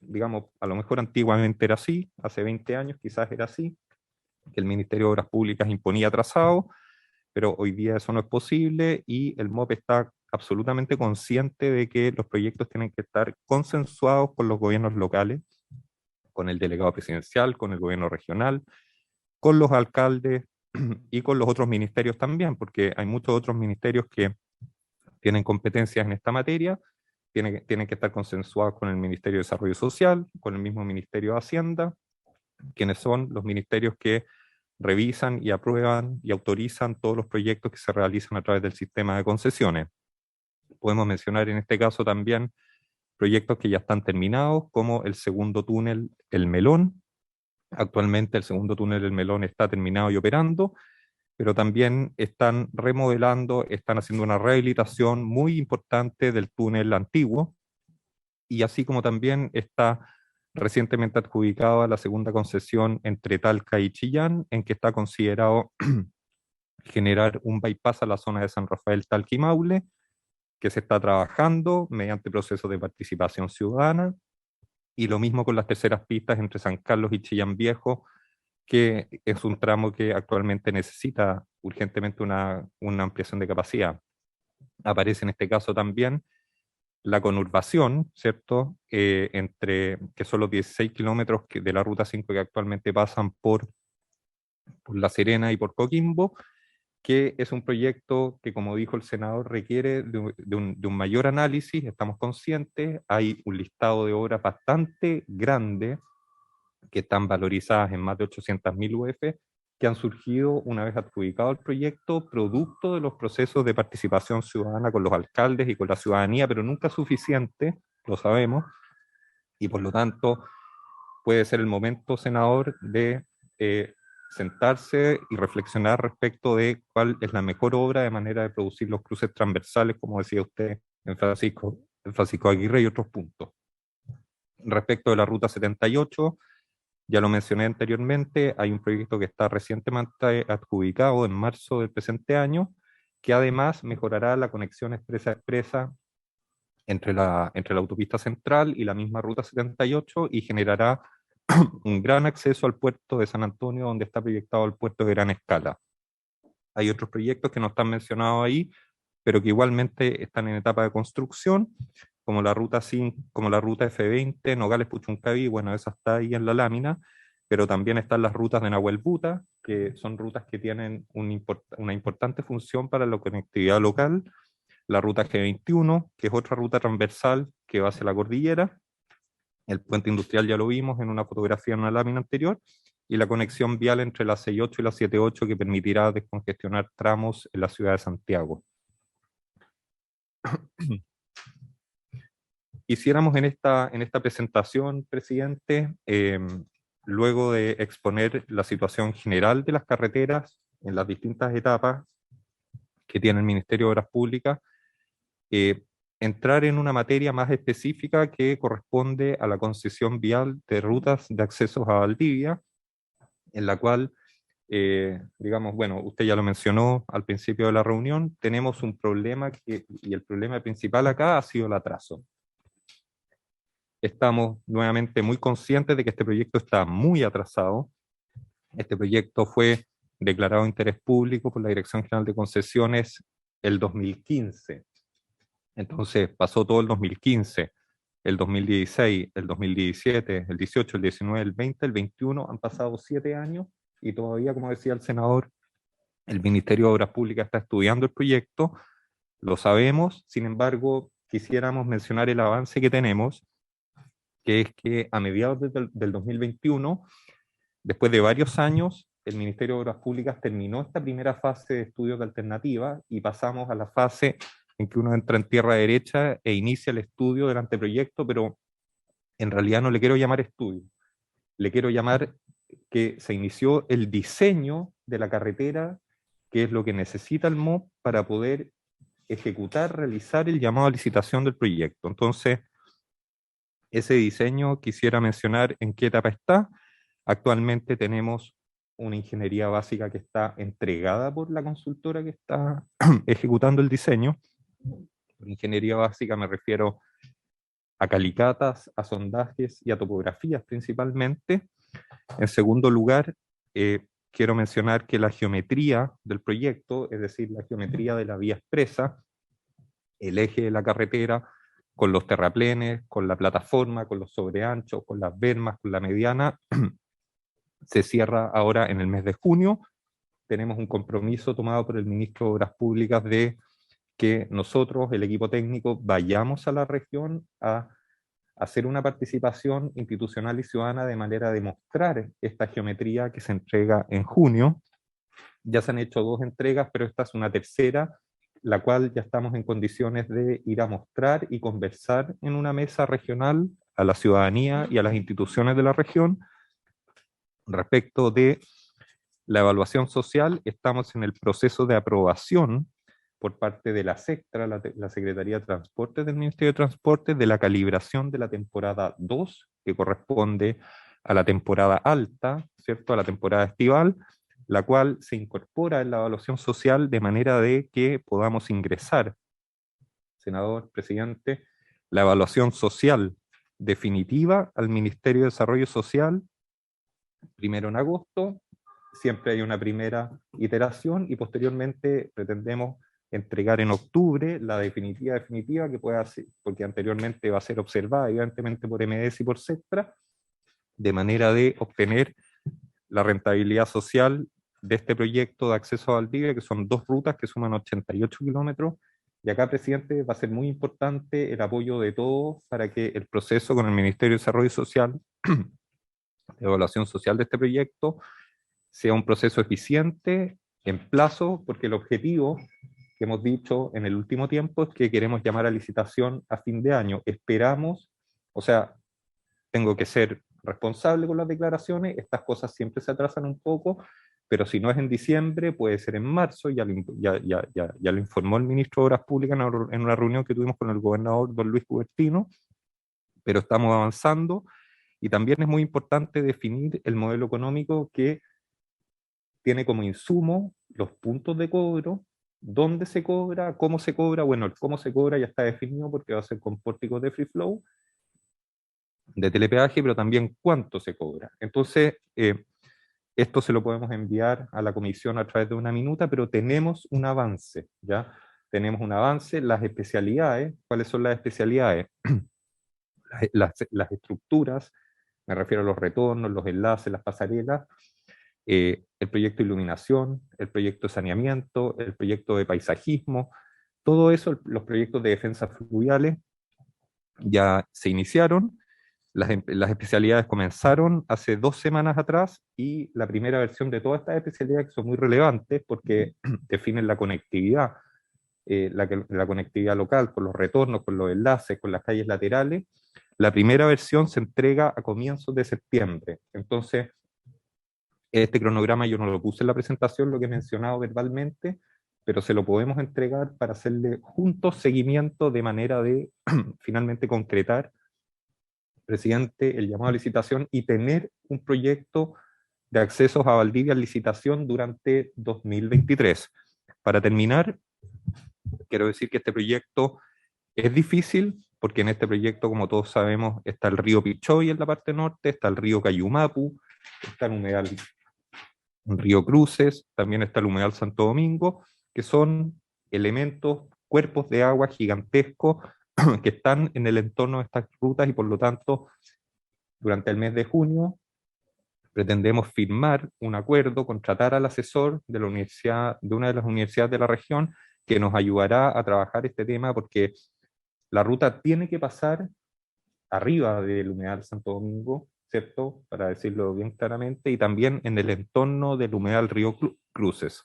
digamos, a lo mejor antiguamente era así, hace 20 años quizás era así, que el Ministerio de Obras Públicas imponía trazado, pero hoy día eso no es posible y el MOP está absolutamente consciente de que los proyectos tienen que estar consensuados con los gobiernos locales, con el delegado presidencial, con el gobierno regional, con los alcaldes y con los otros ministerios también, porque hay muchos otros ministerios que tienen competencias en esta materia, tienen que estar consensuados con el Ministerio de Desarrollo Social, con el mismo Ministerio de Hacienda, quienes son los ministerios que revisan y aprueban y autorizan todos los proyectos que se realizan a través del sistema de concesiones. Podemos mencionar en este caso también proyectos que ya están terminados, como el segundo túnel El Melón. Actualmente el segundo túnel El Melón está terminado y operando, pero también están remodelando, están haciendo una rehabilitación muy importante del túnel antiguo, y así como también está recientemente adjudicada la segunda concesión entre Talca y Chillán, en que está considerado generar un bypass a la zona de San Rafael, Talca y Maule, que se está trabajando mediante procesos de participación ciudadana, y lo mismo con las terceras pistas entre San Carlos y Chillán Viejo, que es un tramo que actualmente necesita urgentemente una ampliación de capacidad. Aparece en este caso también la conurbación, ¿cierto? Que son los 16 kilómetros de la Ruta 5 que actualmente pasan por La Serena y por Coquimbo, que es un proyecto que, como dijo el senador, requiere de un mayor análisis. Estamos conscientes, hay un listado de obras bastante grande que están valorizadas en más de 800.000 UF, que han surgido una vez adjudicado el proyecto, producto de los procesos de participación ciudadana con los alcaldes y con la ciudadanía, pero nunca suficiente, lo sabemos, y por lo tanto puede ser el momento, senador, de sentarse y reflexionar respecto de cuál es la mejor obra de manera de producir los cruces transversales, como decía usted, en Francisco Aguirre y otros puntos. Respecto de la Ruta 78, ya lo mencioné anteriormente, hay un proyecto que está recientemente adjudicado en marzo del presente año, que además mejorará la conexión expresa-expresa entre la autopista central y la misma Ruta 78 y generará un gran acceso al puerto de San Antonio, donde está proyectado el puerto de gran escala. Hay otros proyectos que no están mencionados ahí, pero que igualmente están en etapa de construcción, como la ruta F20, Nogales-Puchuncaví, bueno, esa está ahí en la lámina, pero también están las rutas de Nahuel Buta, que son rutas que tienen una importante función para la conectividad local, la ruta G21, que es otra ruta transversal que va hacia la cordillera, el puente industrial ya lo vimos en una fotografía en una lámina anterior, y la conexión vial entre la 68 y la 78 que permitirá descongestionar tramos en la ciudad de Santiago. Hiciéramos en esta presentación, presidente, luego de exponer la situación general de las carreteras en las distintas etapas que tiene el Ministerio de Obras Públicas, entrar en una materia más específica que corresponde a la concesión vial de rutas de accesos a Valdivia, en la cual, digamos, bueno, usted ya lo mencionó al principio de la reunión, tenemos un problema y el problema principal acá ha sido el atraso. Estamos nuevamente muy conscientes de que este proyecto está muy atrasado. Este proyecto fue declarado de interés público por la Dirección General de Concesiones el 2015. Entonces pasó todo el 2015, el 2016, el 2017, el 18, el 19, el 20, el 21, han pasado 7 años y todavía, como decía el senador, el Ministerio de Obras Públicas está estudiando el proyecto, lo sabemos. Sin embargo, quisiéramos mencionar el avance que tenemos, que es que a mediados del 2021, después de varios años, el Ministerio de Obras Públicas terminó esta primera fase de estudios de alternativas y pasamos a la fase en que uno entra en tierra derecha e inicia el estudio del anteproyecto, pero en realidad no le quiero llamar estudio, le quiero llamar que se inició el diseño de la carretera, que es lo que necesita el MOP para poder ejecutar, realizar el llamado a licitación del proyecto. Entonces, ese diseño quisiera mencionar en qué etapa está. Actualmente tenemos una ingeniería básica que está entregada por la consultora que está ejecutando el diseño. Por ingeniería básica me refiero a calicatas, a sondajes y a topografías principalmente. En segundo lugar, quiero mencionar que la geometría del proyecto, es decir, la geometría de la vía expresa, el eje de la carretera, con los terraplenes, con la plataforma, con los sobreanchos, con las bermas, con la mediana, se cierra ahora en el mes de junio. Tenemos un compromiso tomado por el ministro de Obras Públicas de que nosotros, el equipo técnico, vayamos a la región a hacer una participación institucional y ciudadana de manera de mostrar esta geometría que se entrega en junio. Ya se han hecho 2 entregas, pero esta es una tercera, la cual ya estamos en condiciones de ir a mostrar y conversar en una mesa regional a la ciudadanía y a las instituciones de la región. Respecto de la evaluación social, estamos en el proceso de aprobación por parte de la SECTRA, la Secretaría de Transportes del Ministerio de Transportes, de la calibración de la temporada 2, que corresponde a la temporada alta, ¿cierto? A la temporada estival, la cual se incorpora en la evaluación social de manera de que podamos ingresar, senador, presidente, la evaluación social definitiva al Ministerio de Desarrollo Social, primero en agosto. Siempre hay una primera iteración y posteriormente pretendemos entregar en octubre la definitiva que pueda ser, porque anteriormente va a ser observada evidentemente por MDS y por SECTRA, de manera de obtener la rentabilidad social de este proyecto de acceso a Valdivia, que son 2 rutas que suman 88 kilómetros. Y acá, presidente, va a ser muy importante el apoyo de todos para que el proceso con el Ministerio de Desarrollo Social, de evaluación social de este proyecto, sea un proceso eficiente, en plazo, porque el objetivo que hemos dicho en el último tiempo es que queremos llamar a licitación a fin de año. Esperamos, o sea, tengo que ser responsable con las declaraciones, estas cosas siempre se atrasan un poco, pero si no es en diciembre, puede ser en marzo, ya lo informó el ministro de Obras Públicas en una reunión que tuvimos con el gobernador don Luis Cubertino, pero estamos avanzando, y también es muy importante definir el modelo económico que tiene como insumo los puntos de cobro, dónde se cobra, cómo se cobra. Bueno, el cómo se cobra ya está definido porque va a ser con pórticos de free flow, de telepeaje, pero también cuánto se cobra. Entonces, esto se lo podemos enviar a la comisión a través de una minuta, pero tenemos un avance, ¿ya? Tenemos un avance. Las especialidades, ¿cuáles son las especialidades? Las estructuras, me refiero a los retornos, los enlaces, las pasarelas, el proyecto de iluminación, el proyecto de saneamiento, el proyecto de paisajismo, todo eso, los proyectos de defensa fluviales ya se iniciaron, las especialidades comenzaron hace 2 semanas atrás y la primera versión de todas estas especialidades que son muy relevantes porque definen la conectividad, la conectividad local, con los retornos, con los enlaces, con las calles laterales. La primera versión se entrega a comienzos de septiembre. Entonces, este cronograma yo no lo puse en la presentación, lo que he mencionado verbalmente, pero se lo podemos entregar para hacerle juntos seguimiento de manera de finalmente concretar, presidente, el llamado a licitación y tener un proyecto de accesos a Valdivia en licitación durante 2023. Para terminar, quiero decir que este proyecto es difícil, porque en este proyecto, como todos sabemos, está el río Pichoy en la parte norte, está el río Cayumapu, está el humedal Río Cruces, también está el humedal Santo Domingo, que son elementos, cuerpos de agua gigantescos que están en el entorno de estas rutas y por lo tanto, durante el mes de junio, pretendemos firmar un acuerdo, contratar al asesor de la universidad, de una de las universidades de la región, que nos ayudará a trabajar este tema porque la ruta tiene que pasar arriba del humedal Santo Domingo, ¿cierto? Para decirlo bien claramente, y también en el entorno del humedal río Cruces.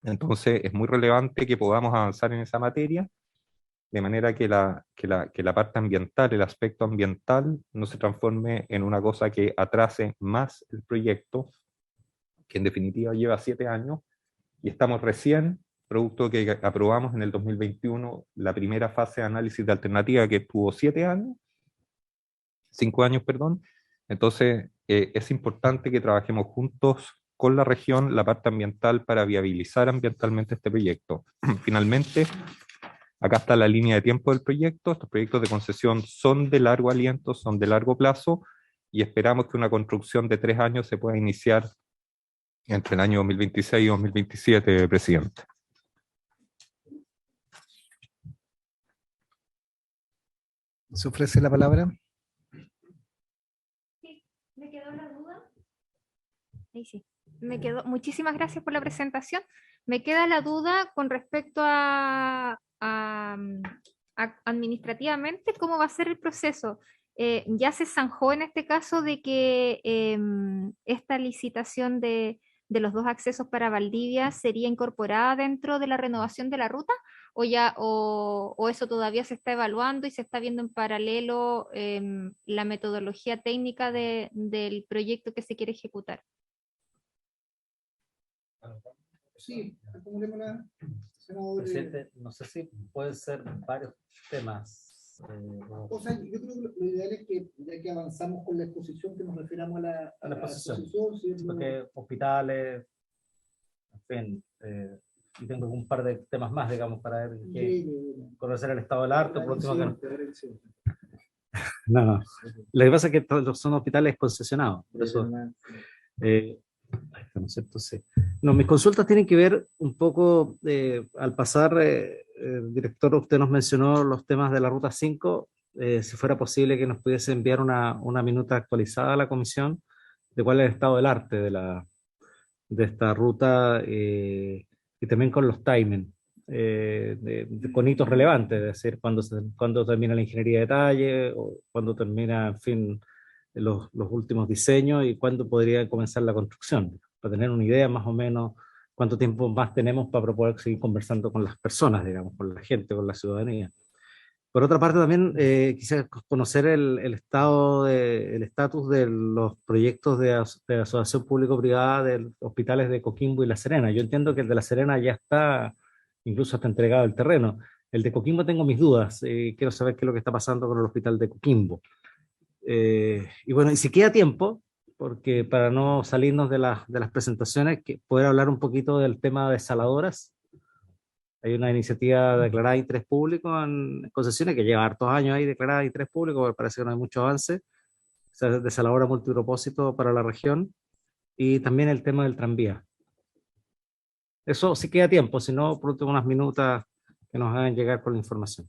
Entonces es muy relevante que podamos avanzar en esa materia, de manera que la parte ambiental, el aspecto ambiental, no se transforme en una cosa que atrase más el proyecto, que en definitiva lleva 7 años, y estamos recién, producto que aprobamos en el 2021, la primera fase de análisis de alternativa que tuvo 7 años, 5 años, perdón. Entonces, es importante que trabajemos juntos con la región la parte ambiental para viabilizar ambientalmente este proyecto. Finalmente, acá está la línea de tiempo del proyecto. Estos proyectos de concesión son de largo aliento, son de largo plazo, y esperamos que una construcción de 3 años se pueda iniciar entre el año 2026 y 2027, presidente. ¿Se ofrece la palabra? Me quedó la duda. Ahí sí. Muchísimas gracias por la presentación. Me queda la duda con respecto a administrativamente, ¿cómo va a ser el proceso? Ya se zanjó en este caso de que esta licitación de los 2 accesos para Valdivia sería incorporada dentro de la renovación de la ruta, o eso todavía se está evaluando y se está viendo en paralelo la metodología técnica del proyecto que se quiere ejecutar. Sí, acumulémosla. Presidente, no sé si pueden ser varios temas. O sea, yo creo que lo ideal es que, ya que avanzamos con la exposición, que nos refiramos a la exposición. sí, Porque hospitales, en fin, y tengo un par de temas más, digamos, para ver conocer el estado del arte, por último. No. Lo que pasa es que son hospitales concesionados, por eso. Ahí está, ¿no es cierto? Sí. No, mis consultas tienen que ver un poco, al pasar, director, usted nos mencionó los temas de la Ruta 5, si fuera posible que nos pudiese enviar una minuta actualizada a la comisión de cuál es el estado del arte de esta ruta, y también con los timing, con hitos relevantes, es decir, cuándo termina la ingeniería de detalle, o cuándo termina, en fin, los últimos diseños y cuándo podría comenzar la construcción, para tener una idea más o menos cuánto tiempo más tenemos para poder seguir conversando con las personas, digamos, con la gente, con la ciudadanía. Por otra parte, también quisiera conocer el estatus de los proyectos de asociación público-privada de hospitales de Coquimbo y La Serena. Yo entiendo que el de La Serena ya está, incluso hasta entregado el terreno. El de Coquimbo tengo mis dudas, quiero saber qué es lo que está pasando con el hospital de Coquimbo. Y bueno, y si queda tiempo, porque para no salirnos de las presentaciones, poder hablar un poquito del tema de desaladoras. Hay una iniciativa declarada de interés público en concesiones que lleva hartos años ahí declarada de interés público, pero parece que no hay mucho avance. Se desaladora multipropósito para la región, y también el tema del tranvía. Eso sí queda tiempo, si no, por último, unas minutas que nos hagan llegar con la información.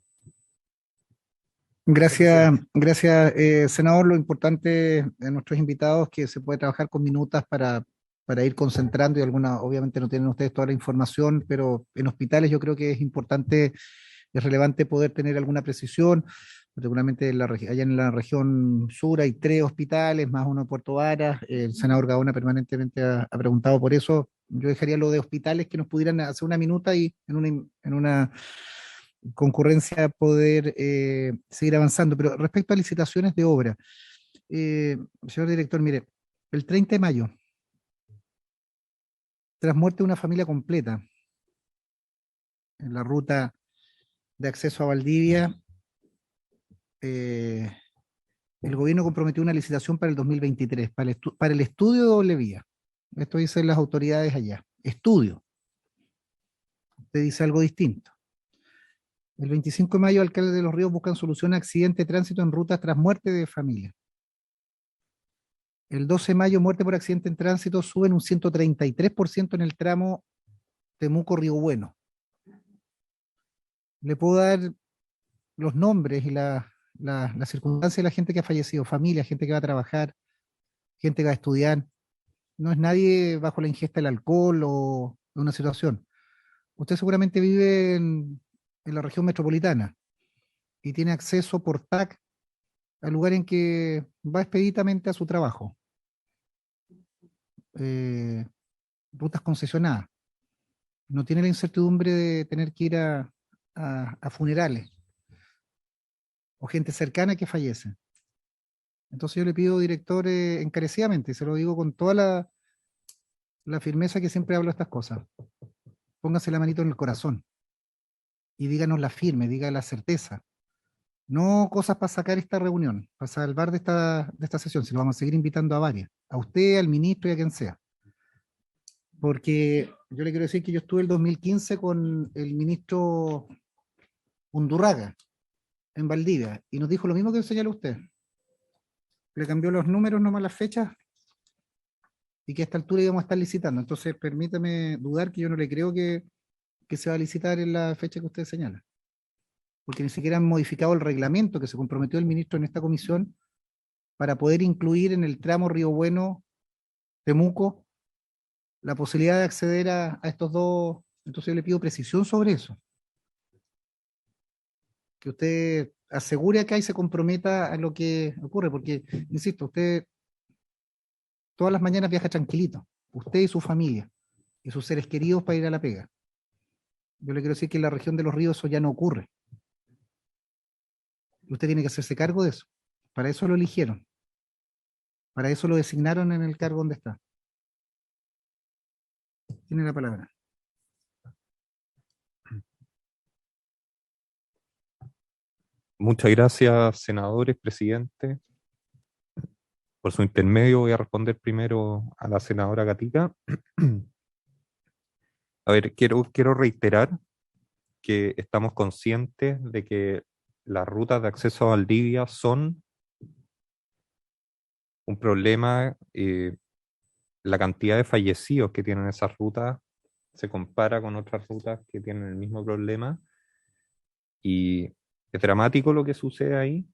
Gracias, senador. Lo importante de nuestros invitados es que se puede trabajar con minutas para ir concentrando, y obviamente no tienen ustedes toda la información, pero en hospitales yo creo que es importante, es relevante poder tener alguna precisión, particularmente allá en la región sur hay 3 hospitales, más uno en Puerto Varas. El senador Gaona permanentemente ha preguntado por eso. Yo dejaría lo de hospitales, que nos pudieran hacer una minuta y en una concurrencia poder seguir avanzando. Pero respecto a licitaciones de obra, señor director, mire, el 30 de mayo, tras muerte de una familia completa en la ruta de acceso a Valdivia, el gobierno comprometió una licitación para el 2023, para el estudio de doble vía. Esto dicen las autoridades allá. Estudio. Usted dice algo distinto. El 25 de mayo, alcaldes de Los Ríos buscan solución a accidente de tránsito en rutas tras muerte de familia. El 12 de mayo, muerte por accidente en tránsito suben un 133% en el tramo Temuco-Río Bueno. Le puedo dar los nombres y las circunstancias de la gente que ha fallecido, familia, gente que va a trabajar, gente que va a estudiar. No es nadie bajo la ingesta del alcohol o de una situación. Usted seguramente vive en la región metropolitana y tiene acceso por TAC al lugar en que va expeditamente a su trabajo. Rutas concesionadas. No tiene la incertidumbre de tener que ir a funerales o gente cercana que fallece. Entonces yo le pido, director, encarecidamente, y se lo digo con toda la firmeza que siempre hablo de estas cosas, póngase la manito en el corazón y díganos la firme, diga la certeza. No cosas para sacar esta reunión, para salvar de esta sesión, si lo vamos a seguir invitando a varias, a usted, al ministro y a quien sea. Porque yo le quiero decir que yo estuve el 2015 con el ministro Undurraga en Valdivia y nos dijo lo mismo que señaló usted. Le cambió los números, nomás las fechas, y que a esta altura íbamos a estar licitando. Entonces, permítame dudar que yo no le creo que se va a licitar en la fecha que usted señala. Porque ni siquiera han modificado el reglamento que se comprometió el ministro en esta comisión para poder incluir en el tramo Río Bueno, Temuco, la posibilidad de acceder a estos dos. Entonces yo le pido precisión sobre eso. Que usted asegure acá y se comprometa a lo que ocurre, porque, insisto, usted todas las mañanas viaja tranquilito, usted y su familia, y sus seres queridos para ir a la pega. Yo le quiero decir que en la región de los ríos eso ya no ocurre. Y usted tiene que hacerse cargo de eso. Para eso lo eligieron. Para eso lo designaron en el cargo donde está. Tiene la palabra. Muchas gracias, senadores, presidente. Por su intermedio voy a responder primero a la senadora Gatica. A ver, quiero reiterar que estamos conscientes de que las rutas de acceso a Valdivia son un problema. La cantidad de fallecidos que tienen esas rutas se compara con otras rutas que tienen el mismo problema, y es dramático lo que sucede ahí.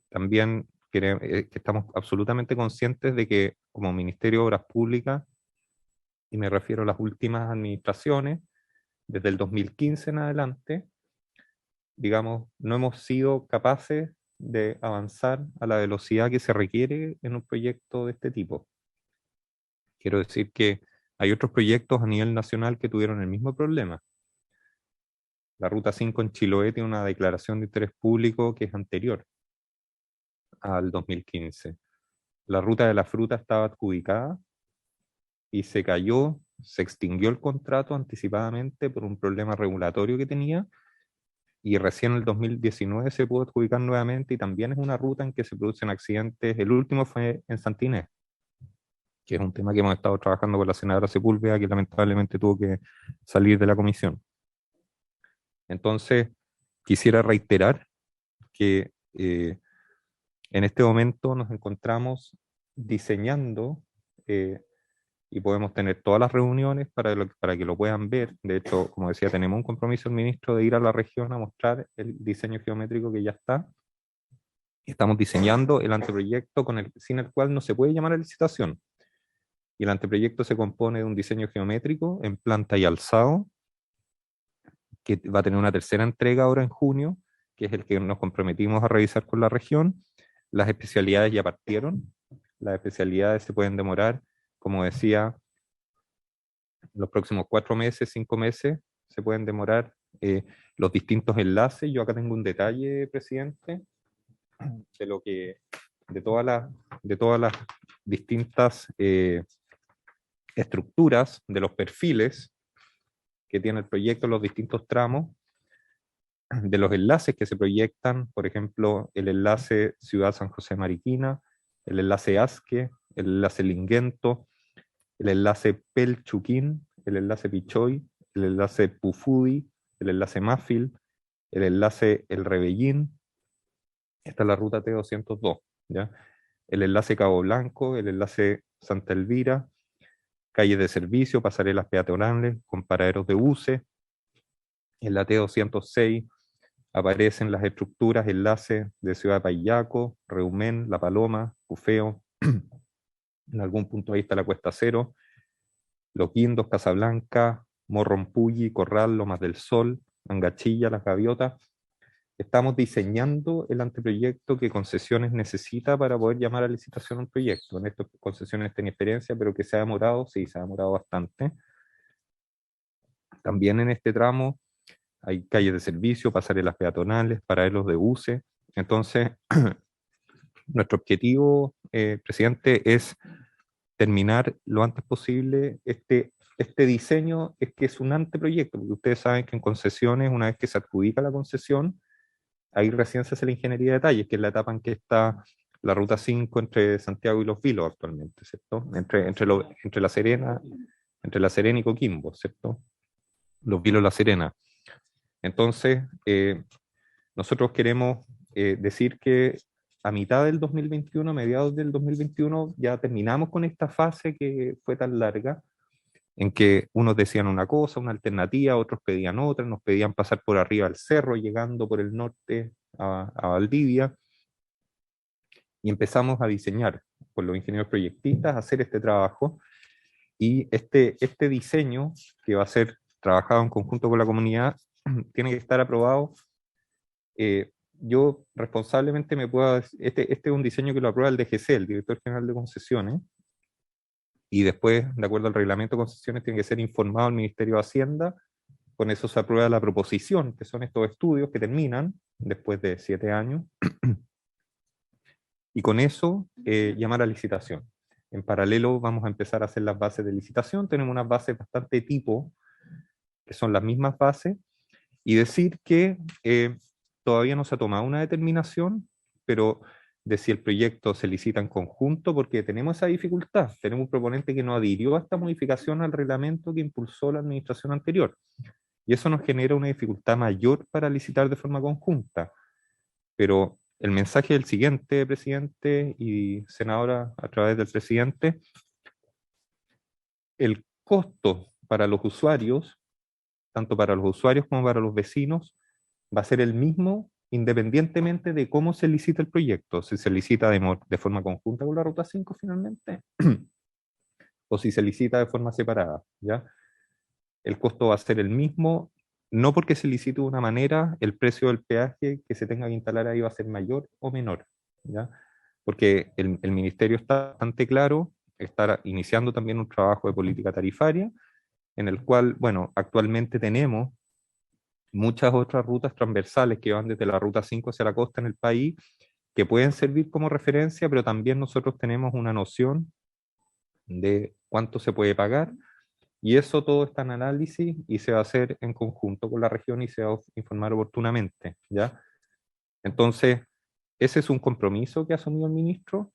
También que estamos absolutamente conscientes de que como Ministerio de Obras Públicas, y me refiero a las últimas administraciones, desde el 2015 en adelante, digamos, no hemos sido capaces de avanzar a la velocidad que se requiere en un proyecto de este tipo. Quiero decir que hay otros proyectos a nivel nacional que tuvieron el mismo problema. La Ruta 5 en Chiloé tiene una declaración de interés público que es anterior al 2015. La Ruta de la Fruta estaba adjudicada y se cayó, se extinguió el contrato anticipadamente por un problema regulatorio que tenía, y recién en el 2019 se pudo adjudicar nuevamente, y también es una ruta en que se producen accidentes. El último fue en Santinés, que es un tema que hemos estado trabajando con la senadora Sepúlveda, que lamentablemente tuvo que salir de la comisión. Entonces, quisiera reiterar que en este momento nos encontramos diseñando, y podemos tener todas las reuniones para que lo puedan ver. De hecho, como decía, tenemos un compromiso del ministro de ir a la región a mostrar el diseño geométrico que ya está. Estamos diseñando el anteproyecto sin el cual no se puede llamar a licitación. Y el anteproyecto se compone de un diseño geométrico en planta y alzado, que va a tener una tercera entrega ahora en junio, que es el que nos comprometimos a revisar con la región. Las especialidades ya partieron. Las especialidades se pueden demorar, como decía, los próximos 4 meses, 5 meses, se pueden demorar los distintos enlaces. Yo acá tengo un detalle, presidente, de todas las distintas estructuras, de los perfiles que tiene el proyecto, los distintos tramos, de los enlaces que se proyectan. Por ejemplo, el enlace Ciudad San José Mariquina, el enlace Asque, el enlace Linguento, el enlace Pelchuquín, el enlace Pichoy, el enlace Pufudi, el enlace Mafil, el enlace El Rebellín. Esta es la ruta T202, ¿ya? El enlace Cabo Blanco, el enlace Santa Elvira, calles de servicio, pasarelas peatonales con paraderos de buses. En la T206 aparecen las estructuras, enlaces de Ciudad de Payaco, Reumén, La Paloma, Cufeo. En algún punto ahí está la Cuesta Cero, Los Guindos, Casablanca, Morrompulli, Corral, Lomas del Sol, Angachilla, Las Gaviotas. estamos diseñando el anteproyecto que Concesiones necesita para poder llamar a licitación un proyecto. En esto Concesiones tiene experiencia, pero que se ha demorado, sí, se ha demorado bastante. También en este tramo hay calles de servicio, pasarelas peatonales, paraderos de buses. Entonces, nuestro objetivo, presidente, es terminar lo antes posible este diseño, es que es un anteproyecto, porque ustedes saben que en concesiones, una vez que se adjudica la concesión, ahí recién se hace la ingeniería de detalles, que es la etapa en que está la ruta 5 entre Santiago y Los Vilos actualmente, ¿cierto? Entre La Serena y Coquimbo, ¿cierto? Los Vilos, La Serena. Entonces, nosotros queremos decir que a mitad del 2021, a mediados del 2021, ya terminamos con esta fase que fue tan larga, en que unos decían una cosa, una alternativa, otros pedían otra, nos pedían pasar por arriba del cerro, llegando por el norte a Valdivia, y empezamos a diseñar con los ingenieros proyectistas, a hacer este trabajo, y este diseño, que va a ser trabajado en conjunto con la comunidad, tiene que estar aprobado. Yo responsablemente me puedo decir, este es un diseño que lo aprueba el DGC, el Director General de Concesiones, y después, de acuerdo al reglamento de concesiones, tiene que ser informado al Ministerio de Hacienda. Con eso se aprueba la proposición, que son estos estudios que terminan después de 7 años, y con eso llamar a licitación. En paralelo vamos a empezar a hacer las bases de licitación, tenemos unas bases bastante tipo, que son las mismas bases, y decir que todavía no se ha tomado una determinación, pero de si el proyecto se licita en conjunto, porque tenemos esa dificultad. Tenemos un proponente que no adhirió a esta modificación al reglamento que impulsó la administración anterior. Y eso nos genera una dificultad mayor para licitar de forma conjunta. Pero el mensaje es el siguiente, presidente y senadora, a través del presidente: el costo para los usuarios, tanto para los usuarios como para los vecinos, va a ser el mismo independientemente de cómo se licita el proyecto, si se licita de forma conjunta con la Ruta 5 finalmente, o si se licita de forma separada, ¿ya? El costo va a ser el mismo, no porque se licite de una manera, el precio del peaje que se tenga que instalar ahí va a ser mayor o menor, ¿ya? Porque el ministerio está bastante claro, está iniciando también un trabajo de política tarifaria, en el cual, bueno, actualmente tenemos muchas otras rutas transversales que van desde la Ruta 5 hacia la costa en el país, que pueden servir como referencia, pero también nosotros tenemos una noción de cuánto se puede pagar, y eso todo está en análisis y se va a hacer en conjunto con la región y se va a informar oportunamente, ¿ya? Entonces, ese es un compromiso que ha asumido el ministro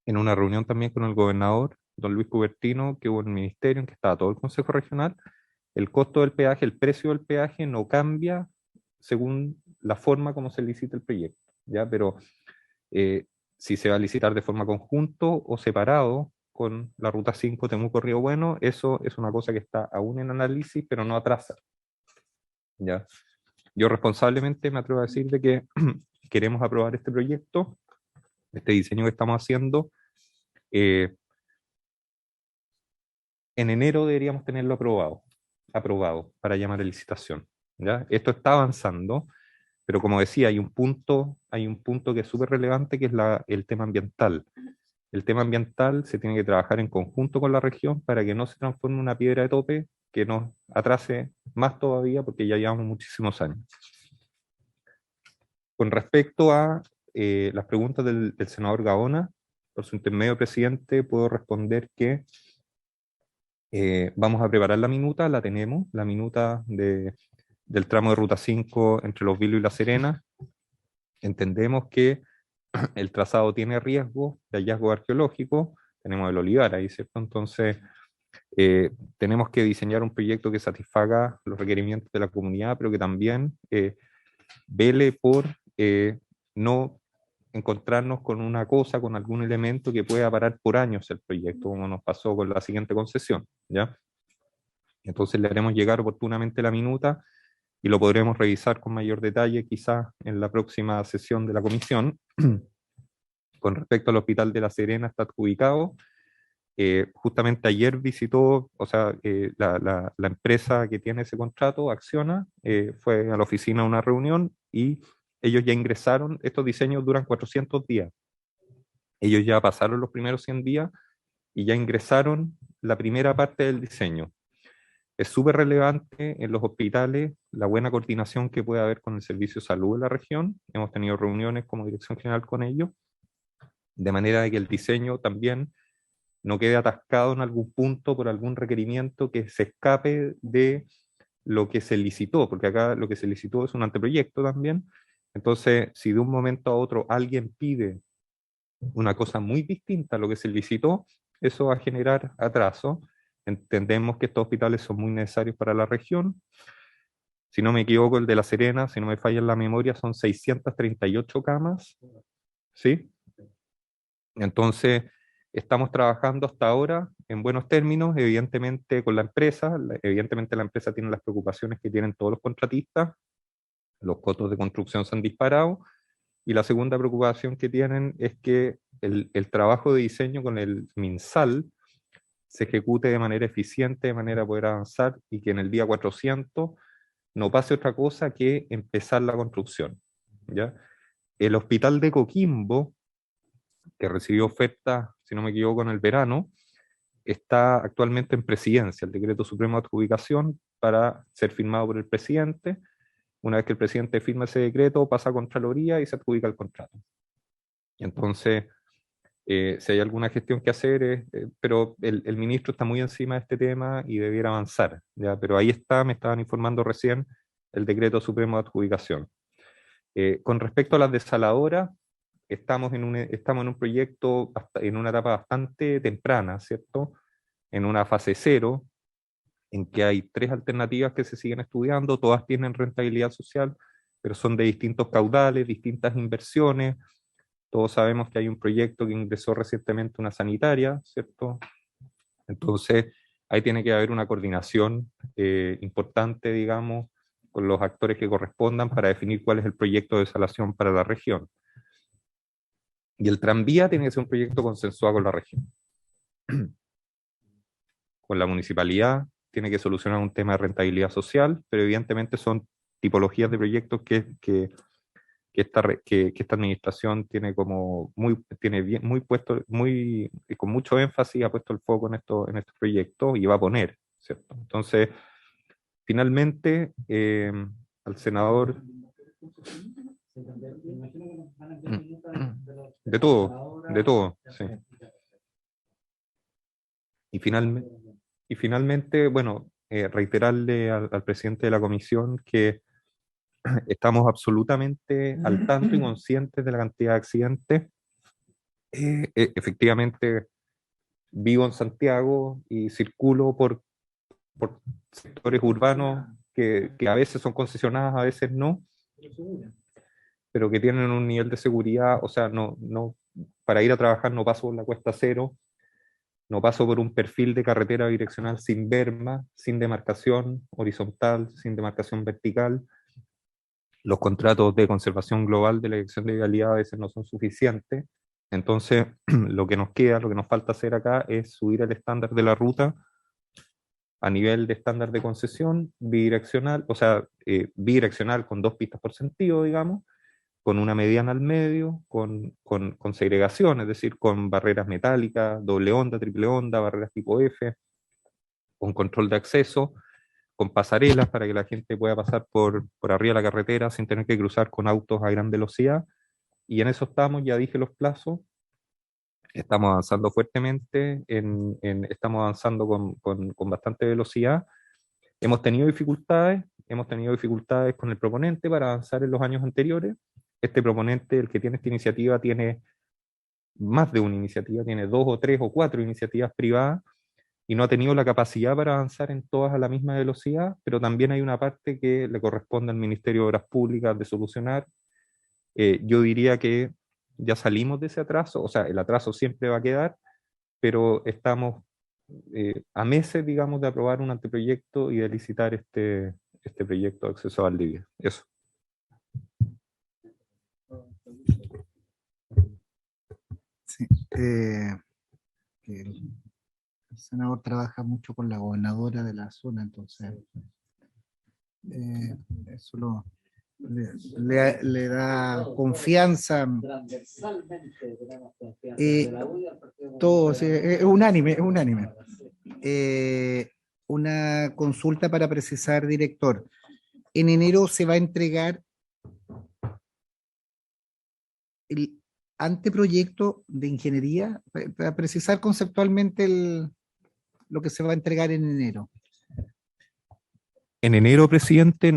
en una reunión también con el gobernador, don Luis Cubertino, que hubo en el ministerio, en que estaba todo el Consejo Regional. El costo del peaje, el precio del peaje no cambia según la forma como se licita el proyecto, ¿ya? Pero si se va a licitar de forma conjunto o separado con la Ruta 5 Temuco-Río Bueno, eso es una cosa que está aún en análisis, pero no atrasa, ¿ya? Yo responsablemente me atrevo a decir de que queremos aprobar este proyecto, este diseño que estamos haciendo. En enero deberíamos tenerlo aprobado para llamar a licitación, ¿ya? Esto está avanzando, pero como decía, hay un punto que es súper relevante, que es el tema ambiental. El tema ambiental se tiene que trabajar en conjunto con la región para que no se transforme en una piedra de tope que nos atrase más todavía, porque ya llevamos muchísimos años. Con respecto a las preguntas del senador Gaona, por su intermedio, presidente, puedo responder que vamos a preparar la minuta, la tenemos, la minuta del tramo de Ruta 5 entre Los Vilos y La Serena. Entendemos que el trazado tiene riesgo de hallazgo arqueológico, tenemos el olivar ahí, ¿cierto? Entonces, tenemos que diseñar un proyecto que satisfaga los requerimientos de la comunidad, pero que también vele por no encontrarnos con una cosa, con algún elemento que pueda parar por años el proyecto, como nos pasó con la siguiente concesión, ¿ya? Entonces le haremos llegar oportunamente la minuta y lo podremos revisar con mayor detalle quizás en la próxima sesión de la comisión. Con respecto al Hospital de La Serena, está adjudicado. Justamente ayer visitó, o sea, la empresa que tiene ese contrato, Acciona, fue a la oficina a una reunión y ellos ya ingresaron, estos diseños duran 400 días. Ellos ya pasaron los primeros 100 días y ya ingresaron la primera parte del diseño. Es súper relevante en los hospitales la buena coordinación que puede haber con el Servicio de Salud de la región. Hemos tenido reuniones como Dirección General con ellos, de manera de que el diseño también no quede atascado en algún punto por algún requerimiento que se escape de lo que se licitó, porque acá lo que se licitó es un anteproyecto también. Entonces, si de un momento a otro alguien pide una cosa muy distinta a lo que se licitó, eso va a generar atraso. Entendemos que estos hospitales son muy necesarios para la región. Si no me equivoco, el de La Serena, si no me falla en la memoria, son 638 camas, ¿sí? Entonces, estamos trabajando hasta ahora en buenos términos, evidentemente con la empresa. Evidentemente la empresa tiene las preocupaciones que tienen todos los contratistas. Los costos de construcción se han disparado. Y la segunda preocupación que tienen es que el trabajo de diseño con el MinSal se ejecute de manera eficiente, de manera a poder avanzar y que en el día 400 no pase otra cosa que empezar la construcción, ¿ya? El hospital de Coquimbo, que recibió oferta, si no me equivoco, en el verano, está actualmente en presidencia, el decreto supremo de adjudicación para ser firmado por el presidente. Una vez que el presidente firma ese decreto, pasa a Contraloría y se adjudica el contrato. Entonces, si hay alguna gestión que hacer, pero el ministro está muy encima de este tema y debiera avanzar, ¿ya? Pero ahí está, me estaban informando recién, el decreto supremo de adjudicación. Con respecto a las desaladoras, estamos en un proyecto, en una etapa bastante temprana, ¿cierto? En una fase cero, en que hay 3 alternativas que se siguen estudiando, todas tienen rentabilidad social, pero son de distintos caudales, distintas inversiones. Todos sabemos que hay un proyecto que ingresó recientemente una sanitaria, ¿cierto? Entonces, ahí tiene que haber una coordinación importante, digamos, con los actores que correspondan para definir cuál es el proyecto de desalación para la región. Y el tranvía tiene que ser un proyecto consensuado con la región. Con la municipalidad, tiene que solucionar un tema de rentabilidad social, pero evidentemente son tipologías de proyectos que esta administración tiene como muy puesto, con mucho énfasis, ha puesto el foco en estos proyectos y va a poner, ¿cierto? Entonces, finalmente, al senador... De todo, sí. Y finalmente, bueno, reiterarle al presidente de la comisión que estamos absolutamente al tanto y conscientes de la cantidad de accidentes. Efectivamente, vivo en Santiago y circulo por sectores urbanos que a veces son concesionadas, a veces no, pero que tienen un nivel de seguridad, o sea, para ir a trabajar no paso por la Cuesta Cero, no paso por un perfil de carretera bidireccional sin berma, sin demarcación horizontal, sin demarcación vertical. Los contratos de conservación global de la Dirección de Vialidad a veces no son suficientes. Entonces, lo que nos queda, lo que nos falta hacer acá es subir el estándar de la ruta a nivel de estándar de concesión bidireccional, o sea, bidireccional con 2 pistas por sentido, digamos, con una mediana al medio, con segregación, es decir, con barreras metálicas, doble onda, triple onda, barreras tipo F, con control de acceso, con pasarelas para que la gente pueda pasar por arriba de la carretera sin tener que cruzar con autos a gran velocidad. Y en eso estamos, ya dije los plazos, estamos avanzando fuertemente, estamos avanzando con bastante velocidad. Hemos tenido dificultades con el proponente para avanzar en los años anteriores. Este proponente, el que tiene esta iniciativa, tiene más de una iniciativa, tiene 2 o 3 o 4 iniciativas privadas y no ha tenido la capacidad para avanzar en todas a la misma velocidad, pero también hay una parte que le corresponde al Ministerio de Obras Públicas de solucionar. Yo diría que ya salimos de ese atraso, o sea, el atraso siempre va a quedar, pero estamos a meses, digamos, de aprobar un anteproyecto y de licitar este proyecto de acceso a Valdivia. Eso. Sí, el senador trabaja mucho con la gobernadora de la zona, entonces eso le da confianza. Todo, sí, es unánime, es unánime. Una consulta para precisar, director. En enero se va a entregar el anteproyecto de ingeniería, para precisar conceptualmente lo que se va a entregar en enero. En enero, presidente,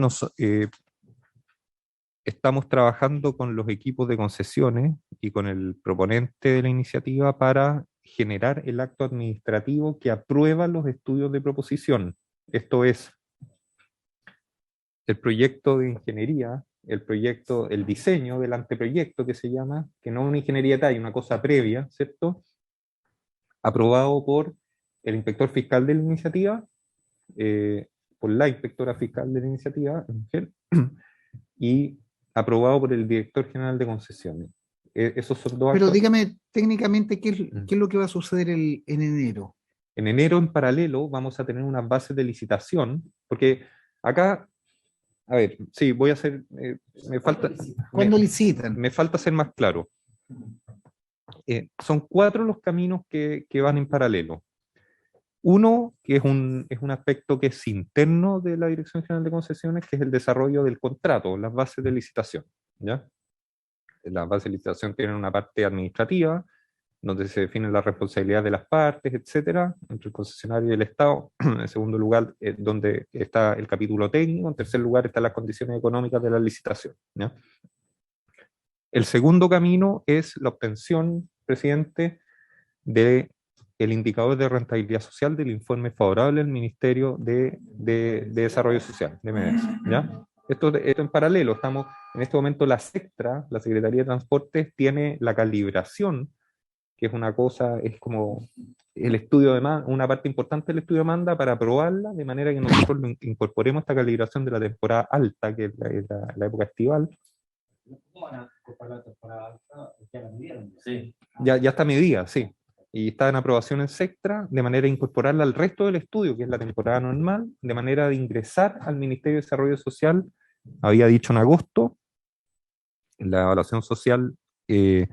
estamos trabajando con los equipos de concesiones y con el proponente de la iniciativa para generar el acto administrativo que aprueba los estudios de proposición. Esto es el proyecto de ingeniería, el diseño del anteproyecto que se llama, que no es una ingeniería de detalle, una cosa previa, ¿cierto? Aprobado por el inspector fiscal de la iniciativa, por la inspectora fiscal de la iniciativa, y aprobado por el director general de concesiones. Esos son dos Pero actos. dígame técnicamente qué es lo que va a suceder en enero. En enero, en paralelo, vamos a tener unas bases de licitación, porque acá, a ver, sí, voy a hacer, me falta... ¿Cuándo licitan? Me falta ser más claro. Son 4 los caminos que van en paralelo. Uno, que es un aspecto que es interno de la Dirección General de Concesiones, que es el desarrollo del contrato, las bases de licitación, ¿ya? Las bases de licitación tienen una parte administrativa, donde se definen las responsabilidades de las partes, etcétera, entre el concesionario y el Estado. En segundo lugar, donde está el capítulo técnico. En tercer lugar, están las condiciones económicas de la licitación, ¿ya? El segundo camino es la obtención, presidente, del indicador de rentabilidad social del informe favorable del Ministerio de Desarrollo Social, de MEDES, ¿ya? Esto en paralelo, estamos en este momento la SECTRA, la Secretaría de Transportes, tiene la calibración, que es una cosa, es como el estudio de demanda, una parte importante del estudio de demanda para aprobarla, de manera que nosotros incorporemos esta calibración de la temporada alta, que es la época estival. Sí. Ya está medida, sí. Y está en aprobación en SECTRA, de manera de incorporarla al resto del estudio, que es la temporada normal, de manera de ingresar al Ministerio de Desarrollo Social, había dicho en agosto, la evaluación social. ¿El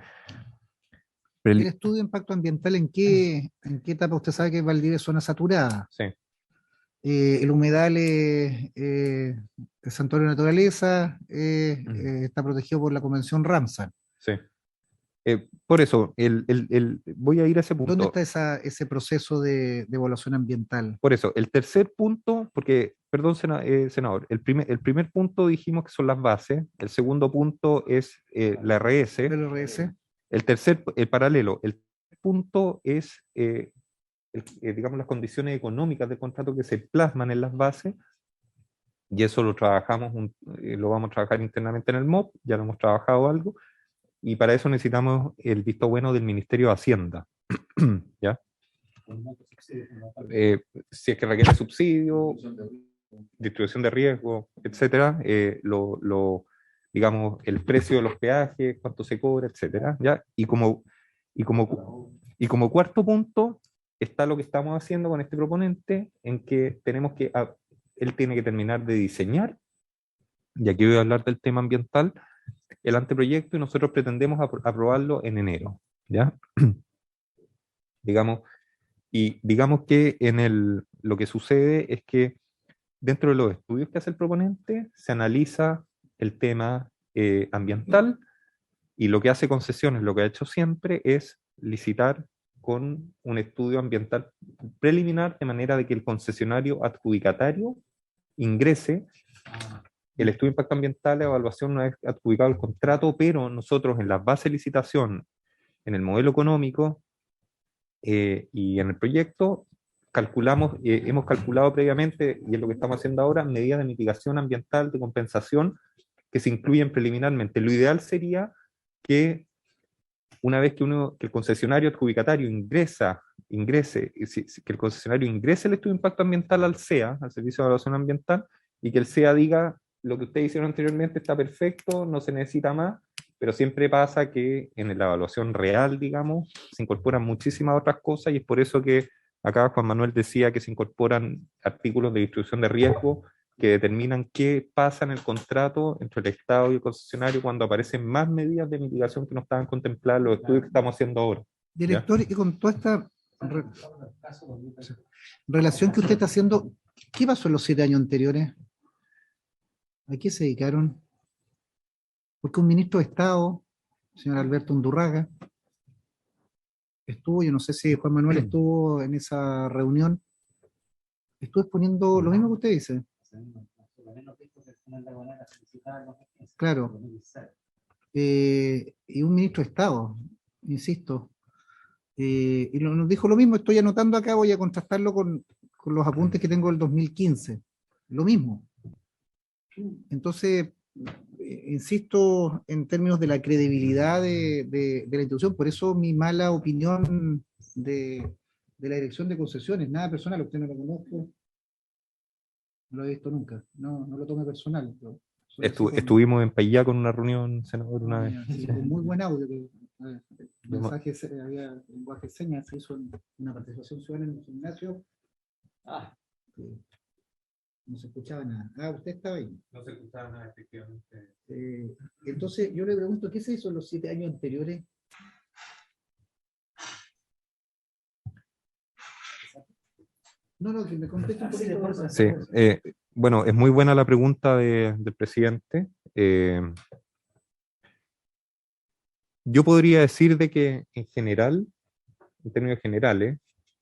estudio de impacto ambiental en qué etapa? Usted sabe que Valdivia es zona saturada. Sí. El humedal es santuario de naturaleza, está protegido por la Convención Ramsar. Sí. Por eso, voy a ir a ese punto. ¿Dónde está ese proceso de evaluación ambiental? Por eso, el tercer punto, porque, perdón, senador, el primer punto dijimos que son las bases, el segundo punto es la RS, ¿El RS? el paralelo, el punto es, digamos, las condiciones económicas del contrato que se plasman en las bases, y eso lo trabajamos, lo vamos a trabajar internamente en el MOP, ya lo hemos trabajado algo, y para eso necesitamos el visto bueno del Ministerio de Hacienda, ¿ya? Si es que requiere subsidio, distribución de riesgo, etcétera, digamos, el precio de los peajes, cuánto se cobra, etcétera, ¿ya? Y como cuarto punto está lo que estamos haciendo con este proponente, en que él tiene que terminar de diseñar, y aquí voy a hablar del tema ambiental, el anteproyecto, y nosotros pretendemos aprobarlo en enero, ¿ya? digamos que lo que sucede es que dentro de los estudios que hace el proponente se analiza el tema ambiental, y lo que hace Concesiones, lo que ha hecho siempre, es licitar con un estudio ambiental preliminar, de manera de que el concesionario adjudicatario ingrese el estudio de impacto ambiental, la evaluación, no es adjudicado el contrato, pero nosotros en la base de licitación, en el modelo económico y en el proyecto, hemos calculado previamente, y es lo que estamos haciendo ahora, medidas de mitigación ambiental, de compensación, que se incluyen preliminarmente. Lo ideal sería que una vez que el concesionario adjudicatario que el concesionario ingrese el estudio de impacto ambiental al SEA, al Servicio de Evaluación Ambiental, y que el SEA diga: lo que ustedes hicieron anteriormente está perfecto, no se necesita más, pero siempre pasa que en la evaluación real, digamos, se incorporan muchísimas otras cosas, y es por eso que acá Juan Manuel decía que se incorporan artículos de distribución de riesgo que determinan qué pasa en el contrato entre el Estado y el concesionario cuando aparecen más medidas de mitigación que no estaban contempladas en los estudios que estamos haciendo ahora. Director, y con toda esta relación que usted está haciendo, ¿qué pasó en los 7 años anteriores? ¿A qué se dedicaron? Porque un ministro de Estado, el señor Alberto Undurraga, estuvo, yo no sé si Juan Manuel estuvo en esa reunión, estuvo exponiendo lo mismo que usted dice. Claro. Y un ministro de Estado, insisto. Y nos dijo lo mismo, estoy anotando acá, voy a contrastarlo con los apuntes que tengo del 2015. Lo mismo. Entonces, insisto en términos de la credibilidad de la institución, por eso mi mala opinión de la dirección de concesiones, nada personal, usted no lo conozco, no lo he visto nunca, no lo tome personal. Estuvimos en Payá con una reunión, senador, una vez. Sí, con muy buen audio. Había lenguaje de señas, se hizo una participación ciudadana en el gimnasio. No se escuchaba nada. Usted estaba ahí. No se escuchaba nada, efectivamente. Entonces, yo le pregunto, ¿qué se hizo en los 7 años anteriores? No, que me conteste un poquito. Sí, bueno, es muy buena la pregunta del presidente. Yo podría decir de que en general, en términos generales,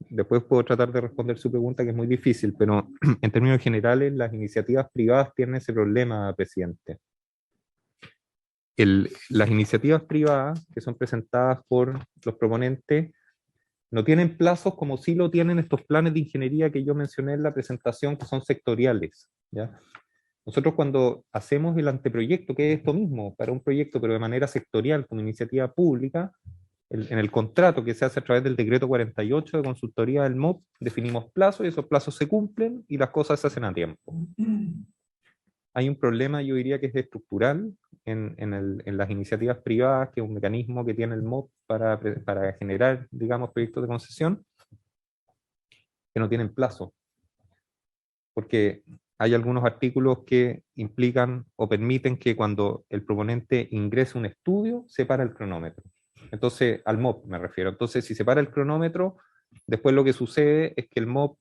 después puedo tratar de responder su pregunta que es muy difícil, pero en términos generales las iniciativas privadas tienen ese problema, presidente. Las iniciativas privadas que son presentadas por los proponentes no tienen plazos como sí lo tienen estos planes de ingeniería que yo mencioné en la presentación, que son sectoriales, ¿ya? Nosotros cuando hacemos el anteproyecto, que es esto mismo, para un proyecto, pero de manera sectorial, como iniciativa pública, en el contrato que se hace a través del decreto 48 de consultoría del MOP, definimos plazos y esos plazos se cumplen y las cosas se hacen a tiempo. Hay un problema, yo diría que es estructural en las iniciativas privadas, que es un mecanismo que tiene el MOP para generar, digamos, proyectos de concesión, que no tienen plazo. Porque hay algunos artículos que implican o permiten que cuando el proponente ingrese un estudio, se para el cronómetro. Entonces, al MOP me refiero. Entonces, si se para el cronómetro, después lo que sucede es que el MOP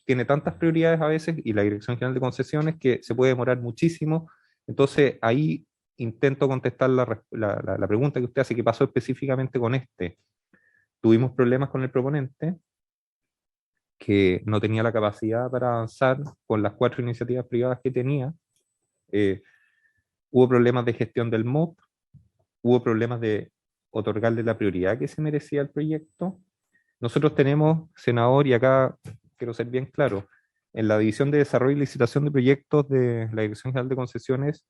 tiene tantas prioridades a veces y la Dirección General de Concesiones que se puede demorar muchísimo. Entonces, ahí intento contestar la pregunta que usted hace, ¿qué pasó específicamente con este? Tuvimos problemas con el proponente, que no tenía la capacidad para avanzar con las 4 iniciativas privadas que tenía. Hubo problemas de gestión del MOP, hubo problemas de otorgarle la prioridad que se merecía al proyecto. Nosotros tenemos, senador, y acá quiero ser bien claro, en la División de Desarrollo y Licitación de Proyectos de la Dirección General de Concesiones,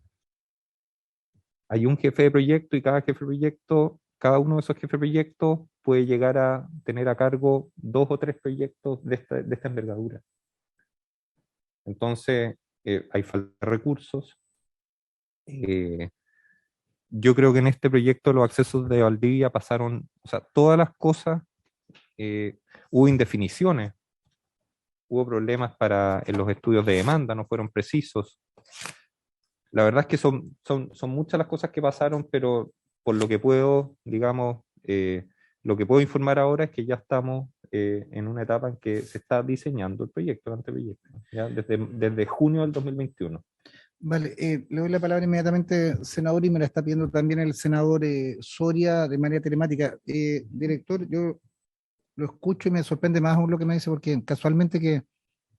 hay un jefe de proyecto y cada jefe de proyecto, cada uno de esos jefes de proyecto puede llegar a tener a cargo 2 o 3 proyectos de esta envergadura. Entonces, hay falta de recursos. Yo creo que en este proyecto los accesos de Valdivia pasaron, o sea, todas las cosas, hubo indefiniciones, hubo problemas en los estudios de demanda, no fueron precisos. La verdad es que son muchas las cosas que pasaron, pero por lo que puedo, digamos, lo que puedo informar ahora es que ya estamos en una etapa en que se está diseñando el proyecto, el anteproyecto, ¿ya? Desde junio del 2021. Vale, le doy la palabra inmediatamente, senador, y me la está pidiendo también el senador Soria de manera telemática. Director, yo lo escucho y me sorprende más aún lo que me dice, porque casualmente que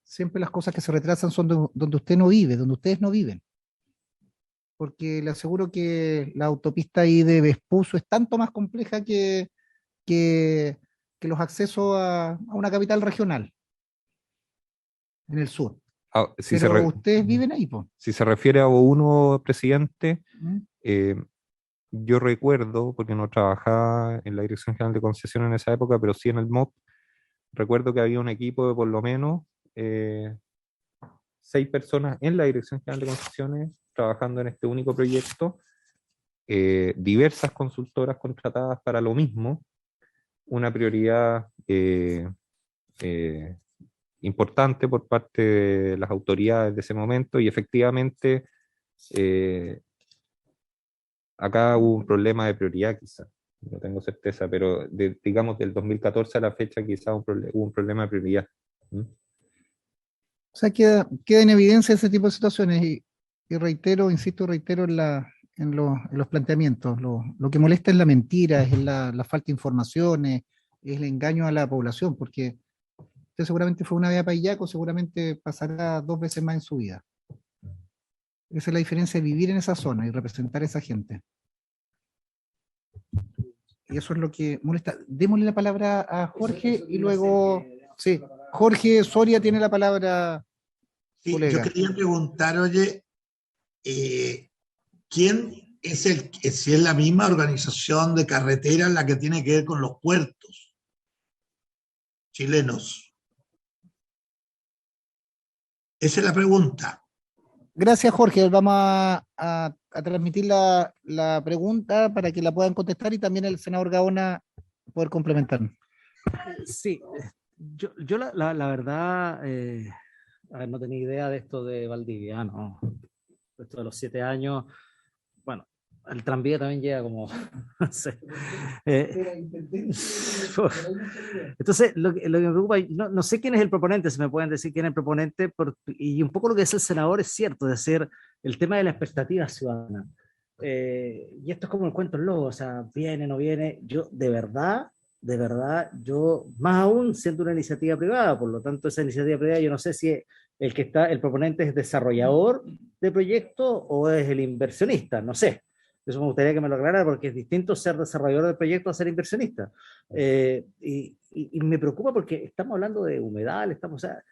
siempre las cosas que se retrasan son donde usted no vive, donde ustedes no viven. Porque le aseguro que la autopista ahí de Vespucio es tanto más compleja que los accesos a una capital regional en el sur. Pero ustedes viven ahí, pues. Si se refiere a uno, presidente, ¿Mm? yo recuerdo, porque no trabajaba en la Dirección General de Concesiones en esa época, pero sí en el MOP, recuerdo que había un equipo de por lo menos 6 personas en la Dirección General de Concesiones trabajando en este único proyecto, diversas consultoras contratadas para lo mismo, una prioridad importante por parte de las autoridades de ese momento y efectivamente acá hubo un problema de prioridad quizás, no tengo certeza, pero digamos del 2014 a la fecha quizás hubo un problema de prioridad. ¿Mm? O sea, queda en evidencia ese tipo de situaciones y reitero, insisto, reitero en los planteamientos. Lo que molesta es la mentira, es la falta de informaciones, es el engaño a la población, porque usted seguramente fue una vez a Payaco, seguramente pasará 2 veces más en su vida. Esa es la diferencia de vivir en esa zona y representar a esa gente. Y eso es lo que molesta. Démosle la palabra a Jorge y luego, sí, Jorge Soria tiene la palabra. Sí, Colega. yo quería preguntar, oye, ¿quién es si es la misma organización de carreteras la que tiene que ver con los puertos chilenos? Esa es la pregunta. Gracias, Jorge. Vamos a transmitir la pregunta para que la puedan contestar y también el senador Gaona poder complementar. Sí, yo la verdad, a ver, no tenía idea de esto de Valdivia, ¿no? Esto de los 7 años, bueno, el tranvía también llega como, no sé. Entonces, lo que me preocupa, no sé quién es el proponente, si me pueden decir quién es el proponente, y un poco lo que es el senador es cierto, es decir, el tema de la expectativa ciudadana. Y esto es como el cuento del lobo, o sea, viene, no viene, yo de verdad, yo, más aún siendo una iniciativa privada, por lo tanto, esa iniciativa privada, yo no sé si el proponente es desarrollador de proyecto o es el inversionista, no sé. Eso me gustaría que me lo aclarara porque es distinto ser desarrollador de proyecto a ser inversionista. Y me preocupa porque estamos hablando de humedal, o sea,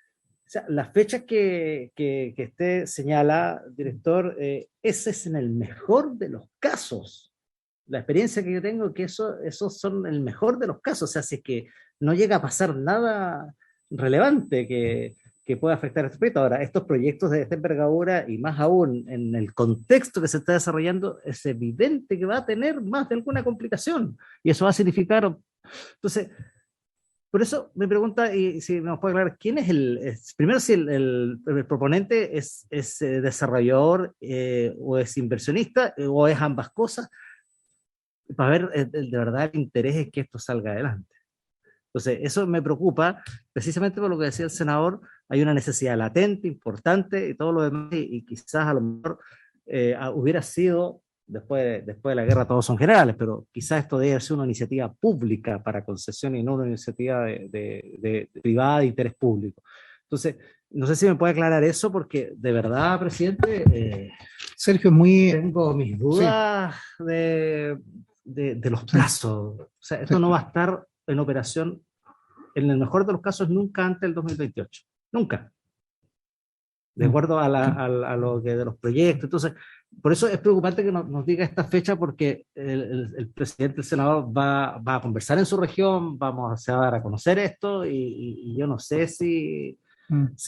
las fechas que usted señala, director, ese es en el mejor de los casos. La experiencia que yo tengo es que esos son el mejor de los casos. O sea, si es que no llega a pasar nada relevante que pueda afectar a este proyecto. Ahora, estos proyectos de esta envergadura y más aún en el contexto que se está desarrollando, es evidente que va a tener más de alguna complicación. Y eso va a significar... Entonces, por eso me pregunta, y si nos puede aclarar, ¿quién es primero si el proponente es desarrollador o es inversionista o es ambas cosas? Para ver de verdad el interés es que esto salga adelante. Entonces, eso me preocupa, precisamente por lo que decía el senador, hay una necesidad latente, importante y todo lo demás, y quizás a lo mejor hubiera sido, después de la guerra todos son generales, pero quizás esto debe ser una iniciativa pública para concesión y no una iniciativa privada de interés público. Entonces, no sé si me puede aclarar eso, porque de verdad, presidente, Sergio, tengo mis dudas sí. de los plazos. O sea, esto no va a estar en operación, en el mejor de los casos, nunca antes del 2028. Nunca. De acuerdo a lo que de los proyectos. Entonces, por eso es preocupante que nos diga esta fecha, porque el presidente, el senador, va a conversar en su región, se va a dar a conocer esto, y yo no sé si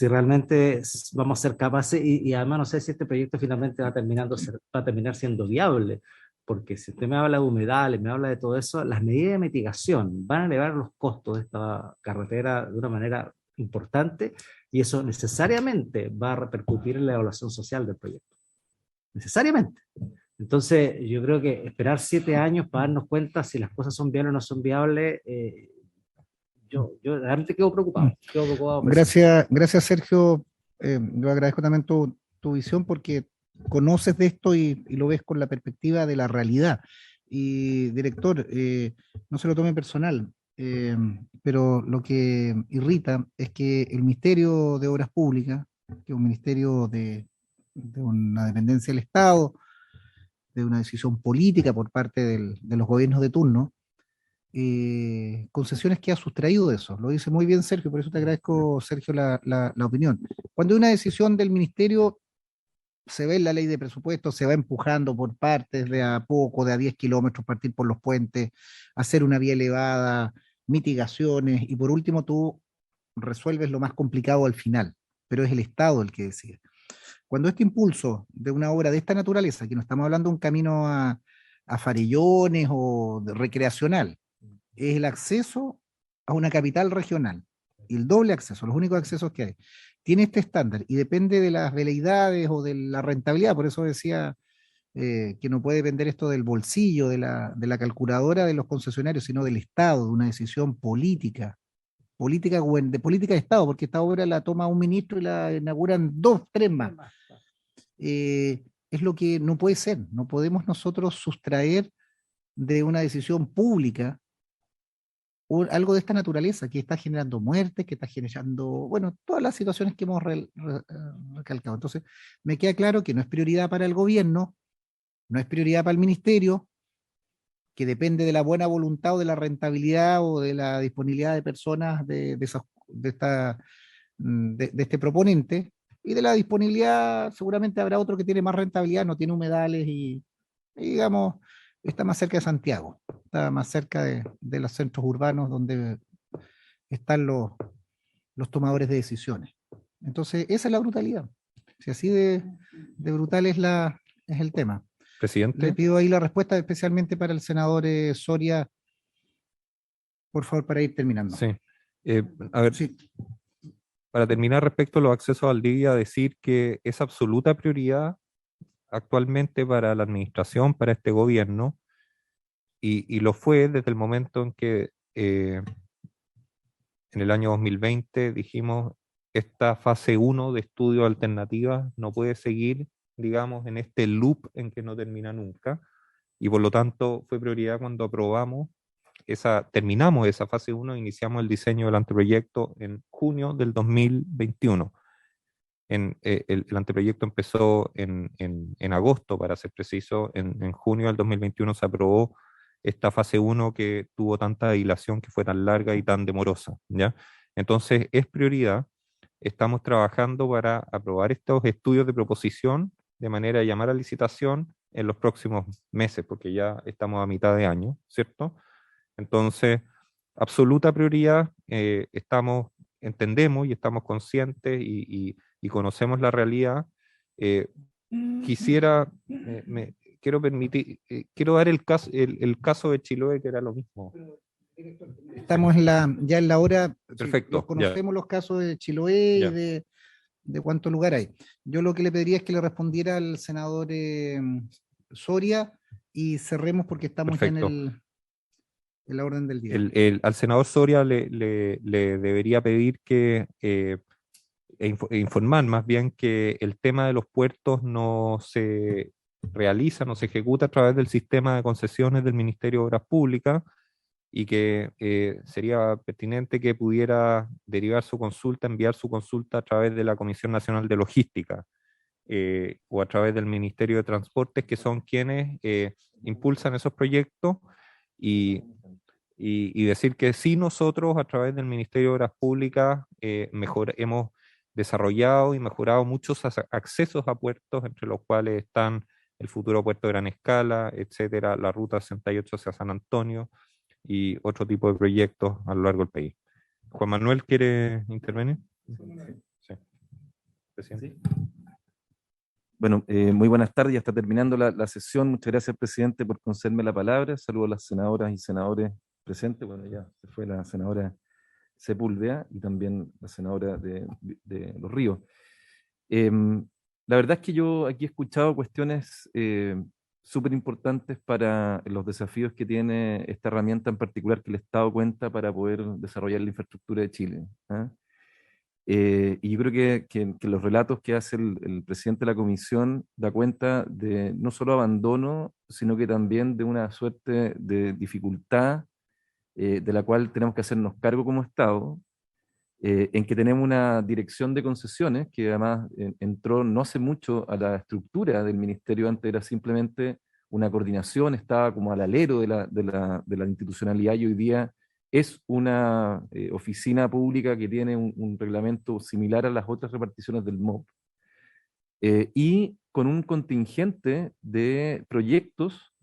realmente vamos a ser capaces, y además no sé si este proyecto finalmente va a terminar siendo viable. Porque si usted me habla de humedales, me habla de todo eso, las medidas de mitigación van a elevar los costos de esta carretera de una manera importante, y eso necesariamente va a repercutir en la evaluación social del proyecto. Necesariamente. Entonces, yo creo que esperar 7 años para darnos cuenta si las cosas son viables o no son viables, yo realmente quedo preocupado. Gracias, Sergio. Yo agradezco también tu visión, porque conoces de esto y lo ves con la perspectiva de la realidad. Y, director, no se lo tome personal, pero lo que irrita es que el Ministerio de Obras Públicas, que es un ministerio de una dependencia del Estado, de una decisión política por parte de los gobiernos de turno, concesiones que ha sustraído de eso. Lo dice muy bien Sergio, por eso te agradezco, Sergio, la opinión. Cuando hay una decisión del ministerio, se ve en la ley de presupuesto, se va empujando por partes, de a poco, de a 10 kilómetros, partir por los puentes, hacer una vía elevada, mitigaciones, y por último tú resuelves lo más complicado al final, pero es el Estado el que decide. Cuando este impulso de una obra de esta naturaleza, que no estamos hablando de un camino a Farellones o recreacional, es el acceso a una capital regional, y el doble acceso, los únicos accesos que hay, tiene este estándar y depende de las veleidades o de la rentabilidad, por eso decía que no puede depender esto del bolsillo, de la calculadora de los concesionarios, sino del Estado, de una decisión política, de política de Estado, porque esta obra la toma un ministro y la inauguran dos, tres más. Es lo que no puede ser, no podemos nosotros sustraer de una decisión pública algo de esta naturaleza que está generando muertes, que está generando, bueno, todas las situaciones que hemos recalcado. Entonces, me queda claro que no es prioridad para el gobierno, no es prioridad para el ministerio, que depende de la buena voluntad o de la rentabilidad o de la disponibilidad de personas de este proponente, y de la disponibilidad seguramente habrá otro que tiene más rentabilidad, no tiene humedales y digamos, está más cerca de Santiago, está más cerca de los centros urbanos donde están los tomadores de decisiones. Entonces, esa es la brutalidad. Si así de brutal es el tema. Le Presidente, pido ahí la respuesta especialmente para el senador Soria, por favor, para ir terminando. sí. A ver, Sí, para terminar respecto a los accesos a Valdivia, decir que es absoluta prioridad actualmente para la administración, para este gobierno, y lo fue desde el momento en que en el año 2020 dijimos, esta fase 1 de estudio de alternativas no puede seguir, digamos, en este loop en que no termina nunca, y por lo tanto fue prioridad cuando terminamos esa fase 1, iniciamos el diseño del anteproyecto en junio del 2021. El anteproyecto empezó en agosto, para ser preciso. En junio del 2021 se aprobó esta fase 1 que tuvo tanta dilación, que fue tan larga y tan demorosa, ¿ya? Entonces, es prioridad. Estamos trabajando para aprobar estos estudios de proposición de manera de llamar a licitación en los próximos meses, porque ya estamos a mitad de año, ¿cierto? Entonces, absoluta prioridad. Entendemos y estamos conscientes y conocemos la realidad. Quisiera, quiero dar el caso de Chiloé, que era lo mismo. estamos ya en la hora. Perfecto, Sí, conocemos los casos de Chiloé Ya. y de cuánto lugar hay. Yo lo que le pediría es que le respondiera al senador Soria y cerremos porque estamos Perfecto. ya en la orden del día. Al senador Soria le debería pedir informar más bien que el tema de los puertos no se realiza, no se ejecuta a través del sistema de concesiones del Ministerio de Obras Públicas, y que sería pertinente que pudiera derivar su consulta, enviar su consulta a través de la Comisión Nacional de Logística o a través del Ministerio de Transportes, que son quienes impulsan esos proyectos, y decir que sí, nosotros a través del Ministerio de Obras Públicas hemos desarrollado y mejorado muchos accesos a puertos, entre los cuales están el futuro puerto de Gran Escala, etcétera, la ruta 68 hacia San Antonio y otro tipo de proyectos a lo largo del país. Juan Manuel, ¿quiere intervenir? Sí. Presidente. Bueno, muy buenas tardes, ya está terminando la sesión. Muchas gracias, presidente, por concederme la palabra. Saludo a las senadoras y senadores presentes. Bueno, ya se fue la senadora Sepúlveda y también la senadora de Los Ríos. La verdad es que yo aquí he escuchado cuestiones súper importantes para los desafíos que tiene esta herramienta en particular que el Estado cuenta para poder desarrollar la infraestructura de Chile. Y yo creo que los relatos que hace el presidente de la comisión da cuenta de no solo abandono, sino que también de una suerte de dificultad de la cual tenemos que hacernos cargo como Estado, en que tenemos una dirección de concesiones que además entró no hace mucho a la estructura del ministerio. Antes era simplemente una coordinación, estaba como al alero de la institucionalidad, y hoy día es una oficina pública que tiene un reglamento similar a las otras reparticiones del MOP, y con un contingente de proyectos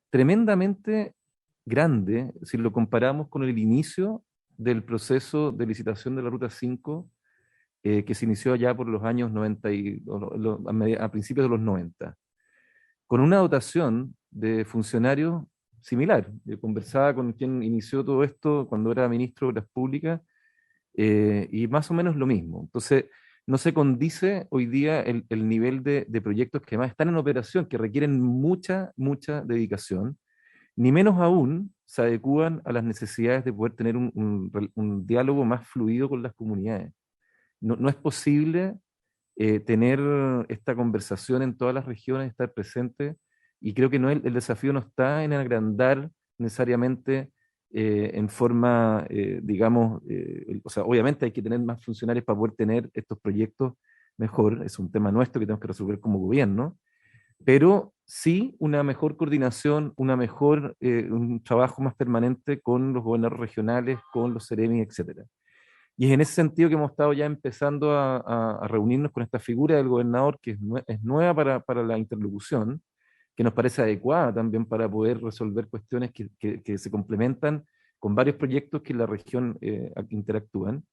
tremendamente grande si lo comparamos con el inicio del proceso de licitación de la Ruta 5, que se inició allá por los años 90 a principios de los 90, con una dotación de funcionarios similar. Yo conversaba con quien inició todo esto cuando era ministro de Obras Públicas, y más o menos lo mismo. Entonces, no se condice hoy día el nivel de proyectos que además están en operación, que requieren mucha dedicación, ni menos aún se adecúan a las necesidades de poder tener un diálogo más fluido con las comunidades. No es posible tener esta conversación en todas las regiones, estar presente, y creo que no, el desafío no está en agrandar necesariamente en forma, digamos, o sea, obviamente hay que tener más funcionarios para poder tener estos proyectos mejor, es un tema nuestro que tenemos que resolver como gobierno, pero sí una mejor coordinación, un trabajo más permanente con los gobernadores regionales, con los Ceremi, etcétera. Y es en ese sentido que hemos estado ya empezando a reunirnos con esta figura del gobernador, que es nueva para la interlocución, que nos parece adecuada también para poder resolver cuestiones que se complementan con varios proyectos que en la región interactúan.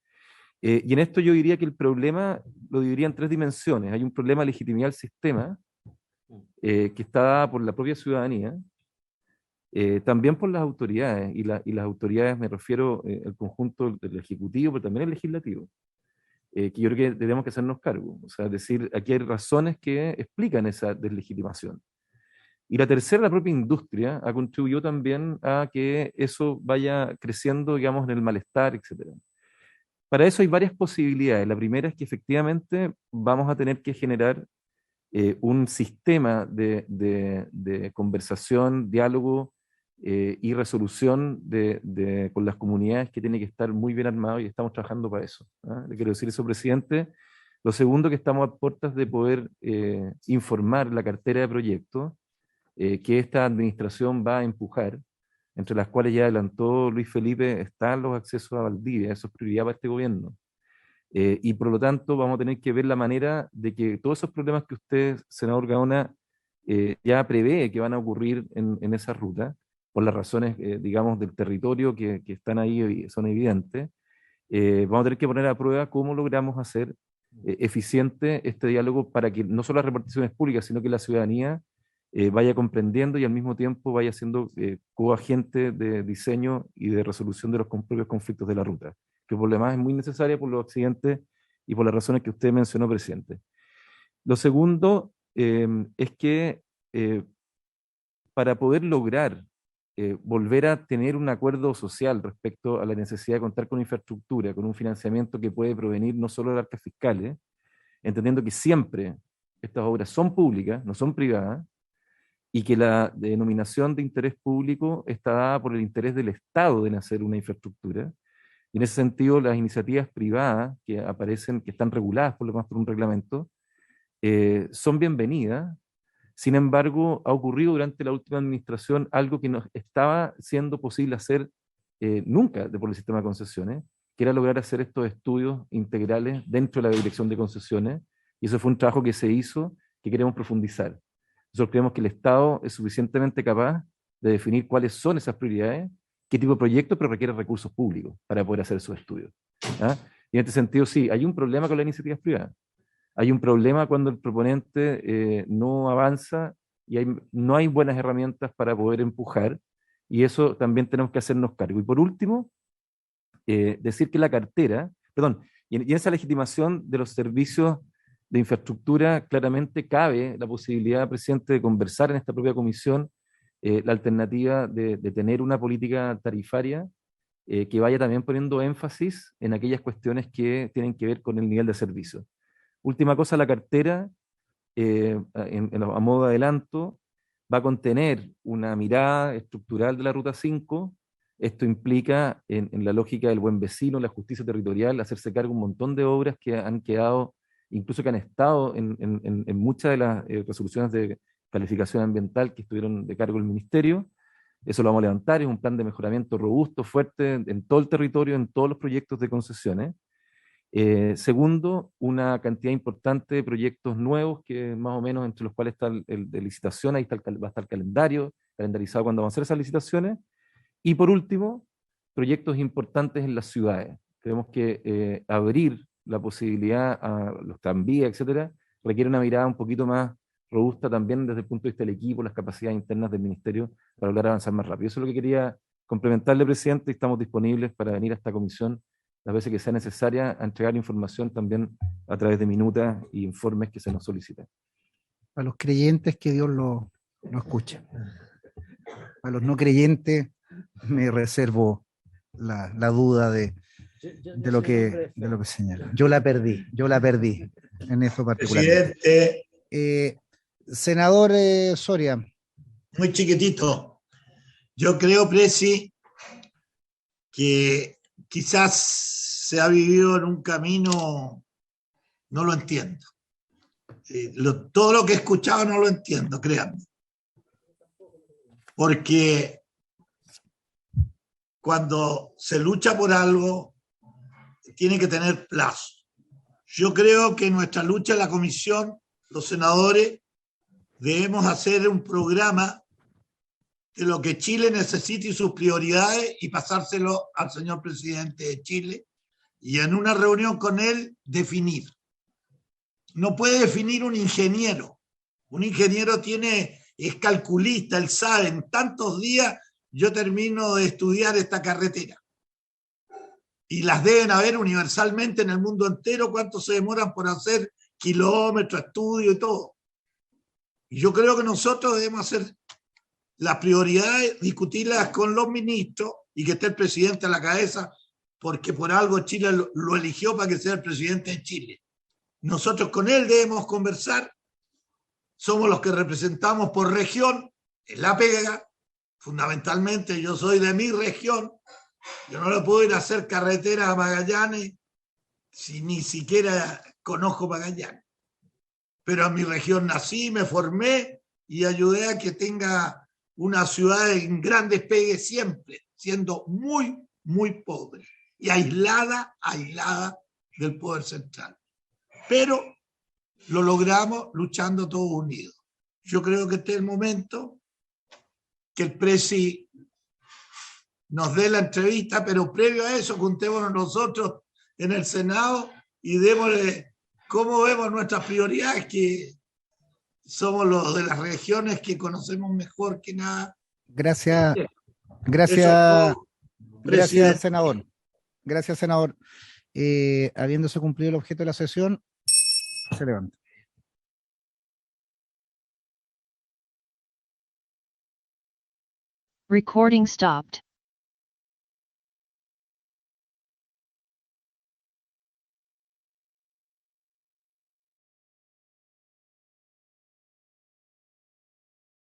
Y en esto yo diría que el problema lo dividiría en tres dimensiones. Hay un problema de legitimidad del sistema, que está dada por la propia ciudadanía, también por las autoridades, y las autoridades me refiero al conjunto del Ejecutivo, pero también el Legislativo, que yo creo que tenemos que hacernos cargo. O sea, es decir, aquí hay razones que explican esa deslegitimación. Y la tercera, la propia industria, ha contribuydo también a que eso vaya creciendo, digamos, en el malestar, etc. Para eso hay varias posibilidades. La primera es que efectivamente vamos a tener que generar un sistema de conversación, diálogo y resolución con las comunidades que tiene que estar muy bien armado, y estamos trabajando para eso. ¿Ah? Le quiero decir eso, presidente. Lo segundo, que estamos a puertas de poder informar la cartera de proyectos que esta administración va a empujar, entre las cuales ya adelantó Luis Felipe, están los accesos a Valdivia, eso es prioridad para este gobierno. Y por lo tanto vamos a tener que ver la manera de que todos esos problemas que usted, senador Gaona, ya prevé que van a ocurrir en esa ruta, por las razones, digamos, del territorio que están ahí y son evidentes, vamos a tener que poner a prueba cómo logramos hacer eficiente este diálogo para que no solo las reparticiones públicas, sino que la ciudadanía vaya comprendiendo y al mismo tiempo vaya siendo coagente de diseño y de resolución de los propios conflictos de la ruta, que por lo demás es muy necesaria por los accidentes y por las razones que usted mencionó, presidente. Lo segundo es que para poder lograr volver a tener un acuerdo social respecto a la necesidad de contar con infraestructura, con un financiamiento que puede provenir no solo de arcas fiscales, entendiendo que siempre estas obras son públicas, no son privadas, y que la denominación de interés público está dada por el interés del Estado en hacer una infraestructura. Y en ese sentido, las iniciativas privadas que aparecen, que están reguladas por lo más por un reglamento, son bienvenidas. Sin embargo, ha ocurrido durante la última administración algo que no estaba siendo posible hacer nunca por el sistema de concesiones, que era lograr hacer estos estudios integrales dentro de la dirección de concesiones, y eso fue un trabajo que se hizo, que queremos profundizar. Nosotros creemos que el Estado es suficientemente capaz de definir cuáles son esas prioridades, qué tipo de proyectos, pero requiere recursos públicos para poder hacer esos estudios. ¿Ah? Y en este sentido, sí, hay un problema con las iniciativas privadas. Hay un problema cuando el proponente no avanza y no hay buenas herramientas para poder empujar, y eso también tenemos que hacernos cargo. Y por último, decir que la cartera, perdón, y en esa legitimación de los servicios de infraestructura, claramente cabe la posibilidad, presidente, de conversar en esta propia comisión la alternativa de tener una política tarifaria que vaya también poniendo énfasis en aquellas cuestiones que tienen que ver con el nivel de servicio. Última cosa, la cartera, a modo de adelanto, va a contener una mirada estructural de la Ruta 5. Esto implica, en la lógica del buen vecino, la justicia territorial, hacerse cargo de un montón de obras que han quedado, incluso que han estado en muchas de las resoluciones de calificación ambiental que estuvieron de cargo del Ministerio. Eso lo vamos a levantar, es un plan de mejoramiento robusto, fuerte, en todo el territorio, en todos los proyectos de concesiones. Segundo, una cantidad importante de proyectos nuevos, que más o menos entre los cuales está el de licitación, ahí va a estar el calendario, calendarizado cuando van a hacer esas licitaciones. Y por último, proyectos importantes en las ciudades. Creemos que abrir la posibilidad a los tranvías, etcétera, requiere una mirada un poquito más robusta también desde el punto de vista del equipo, las capacidades internas del Ministerio, para lograr avanzar más rápido. Eso es lo que quería complementarle, presidente, y estamos disponibles para venir a esta comisión las veces que sea necesaria, a entregar información también a través de minutas e informes que se nos solicitan. Para los creyentes, que Dios lo escuche. Para los no creyentes, me reservo la duda de lo que señala. Yo la perdí en eso particular. Presidente, Senador Soria. muy chiquitito. Yo creo, Presi, que quizás se ha vivido en un camino, no lo entiendo. Todo lo que he escuchado no lo entiendo, créanme. Porque cuando se lucha por algo, tiene que tener plazo. Yo creo que nuestra lucha en la comisión, los senadores, debemos hacer un programa de lo que Chile necesita y sus prioridades y pasárselo al señor presidente de Chile y en una reunión con él definir. No puede definir un ingeniero. Un ingeniero es calculista, él sabe, en tantos días yo termino de estudiar esta carretera. Y las deben haber universalmente en el mundo entero, cuánto se demoran por hacer kilómetros, estudio y todo. Y yo creo que nosotros debemos hacer las prioridades, discutirlas con los ministros y que esté el presidente a la cabeza, porque por algo Chile lo eligió para que sea el presidente de Chile. Nosotros con él debemos conversar, somos los que representamos por región, en la pega, fundamentalmente yo soy de mi región, yo no le puedo ir a hacer carreteras a Magallanes si ni siquiera conozco Magallanes. Pero en mi región nací, me formé y ayudé a que tenga una ciudad en gran despegue siempre, siendo muy, muy pobre y aislada del poder central. Pero lo logramos luchando todos unidos. Yo creo que este es el momento que el presi nos dé la entrevista, pero previo a eso juntémonos nosotros en el Senado y démosle cómo vemos nuestras prioridades, que somos los de las regiones que conocemos mejor que nada. Gracias, senador. Gracias, senador. Habiéndose cumplido el objeto de la sesión, se levanta. Recording stopped.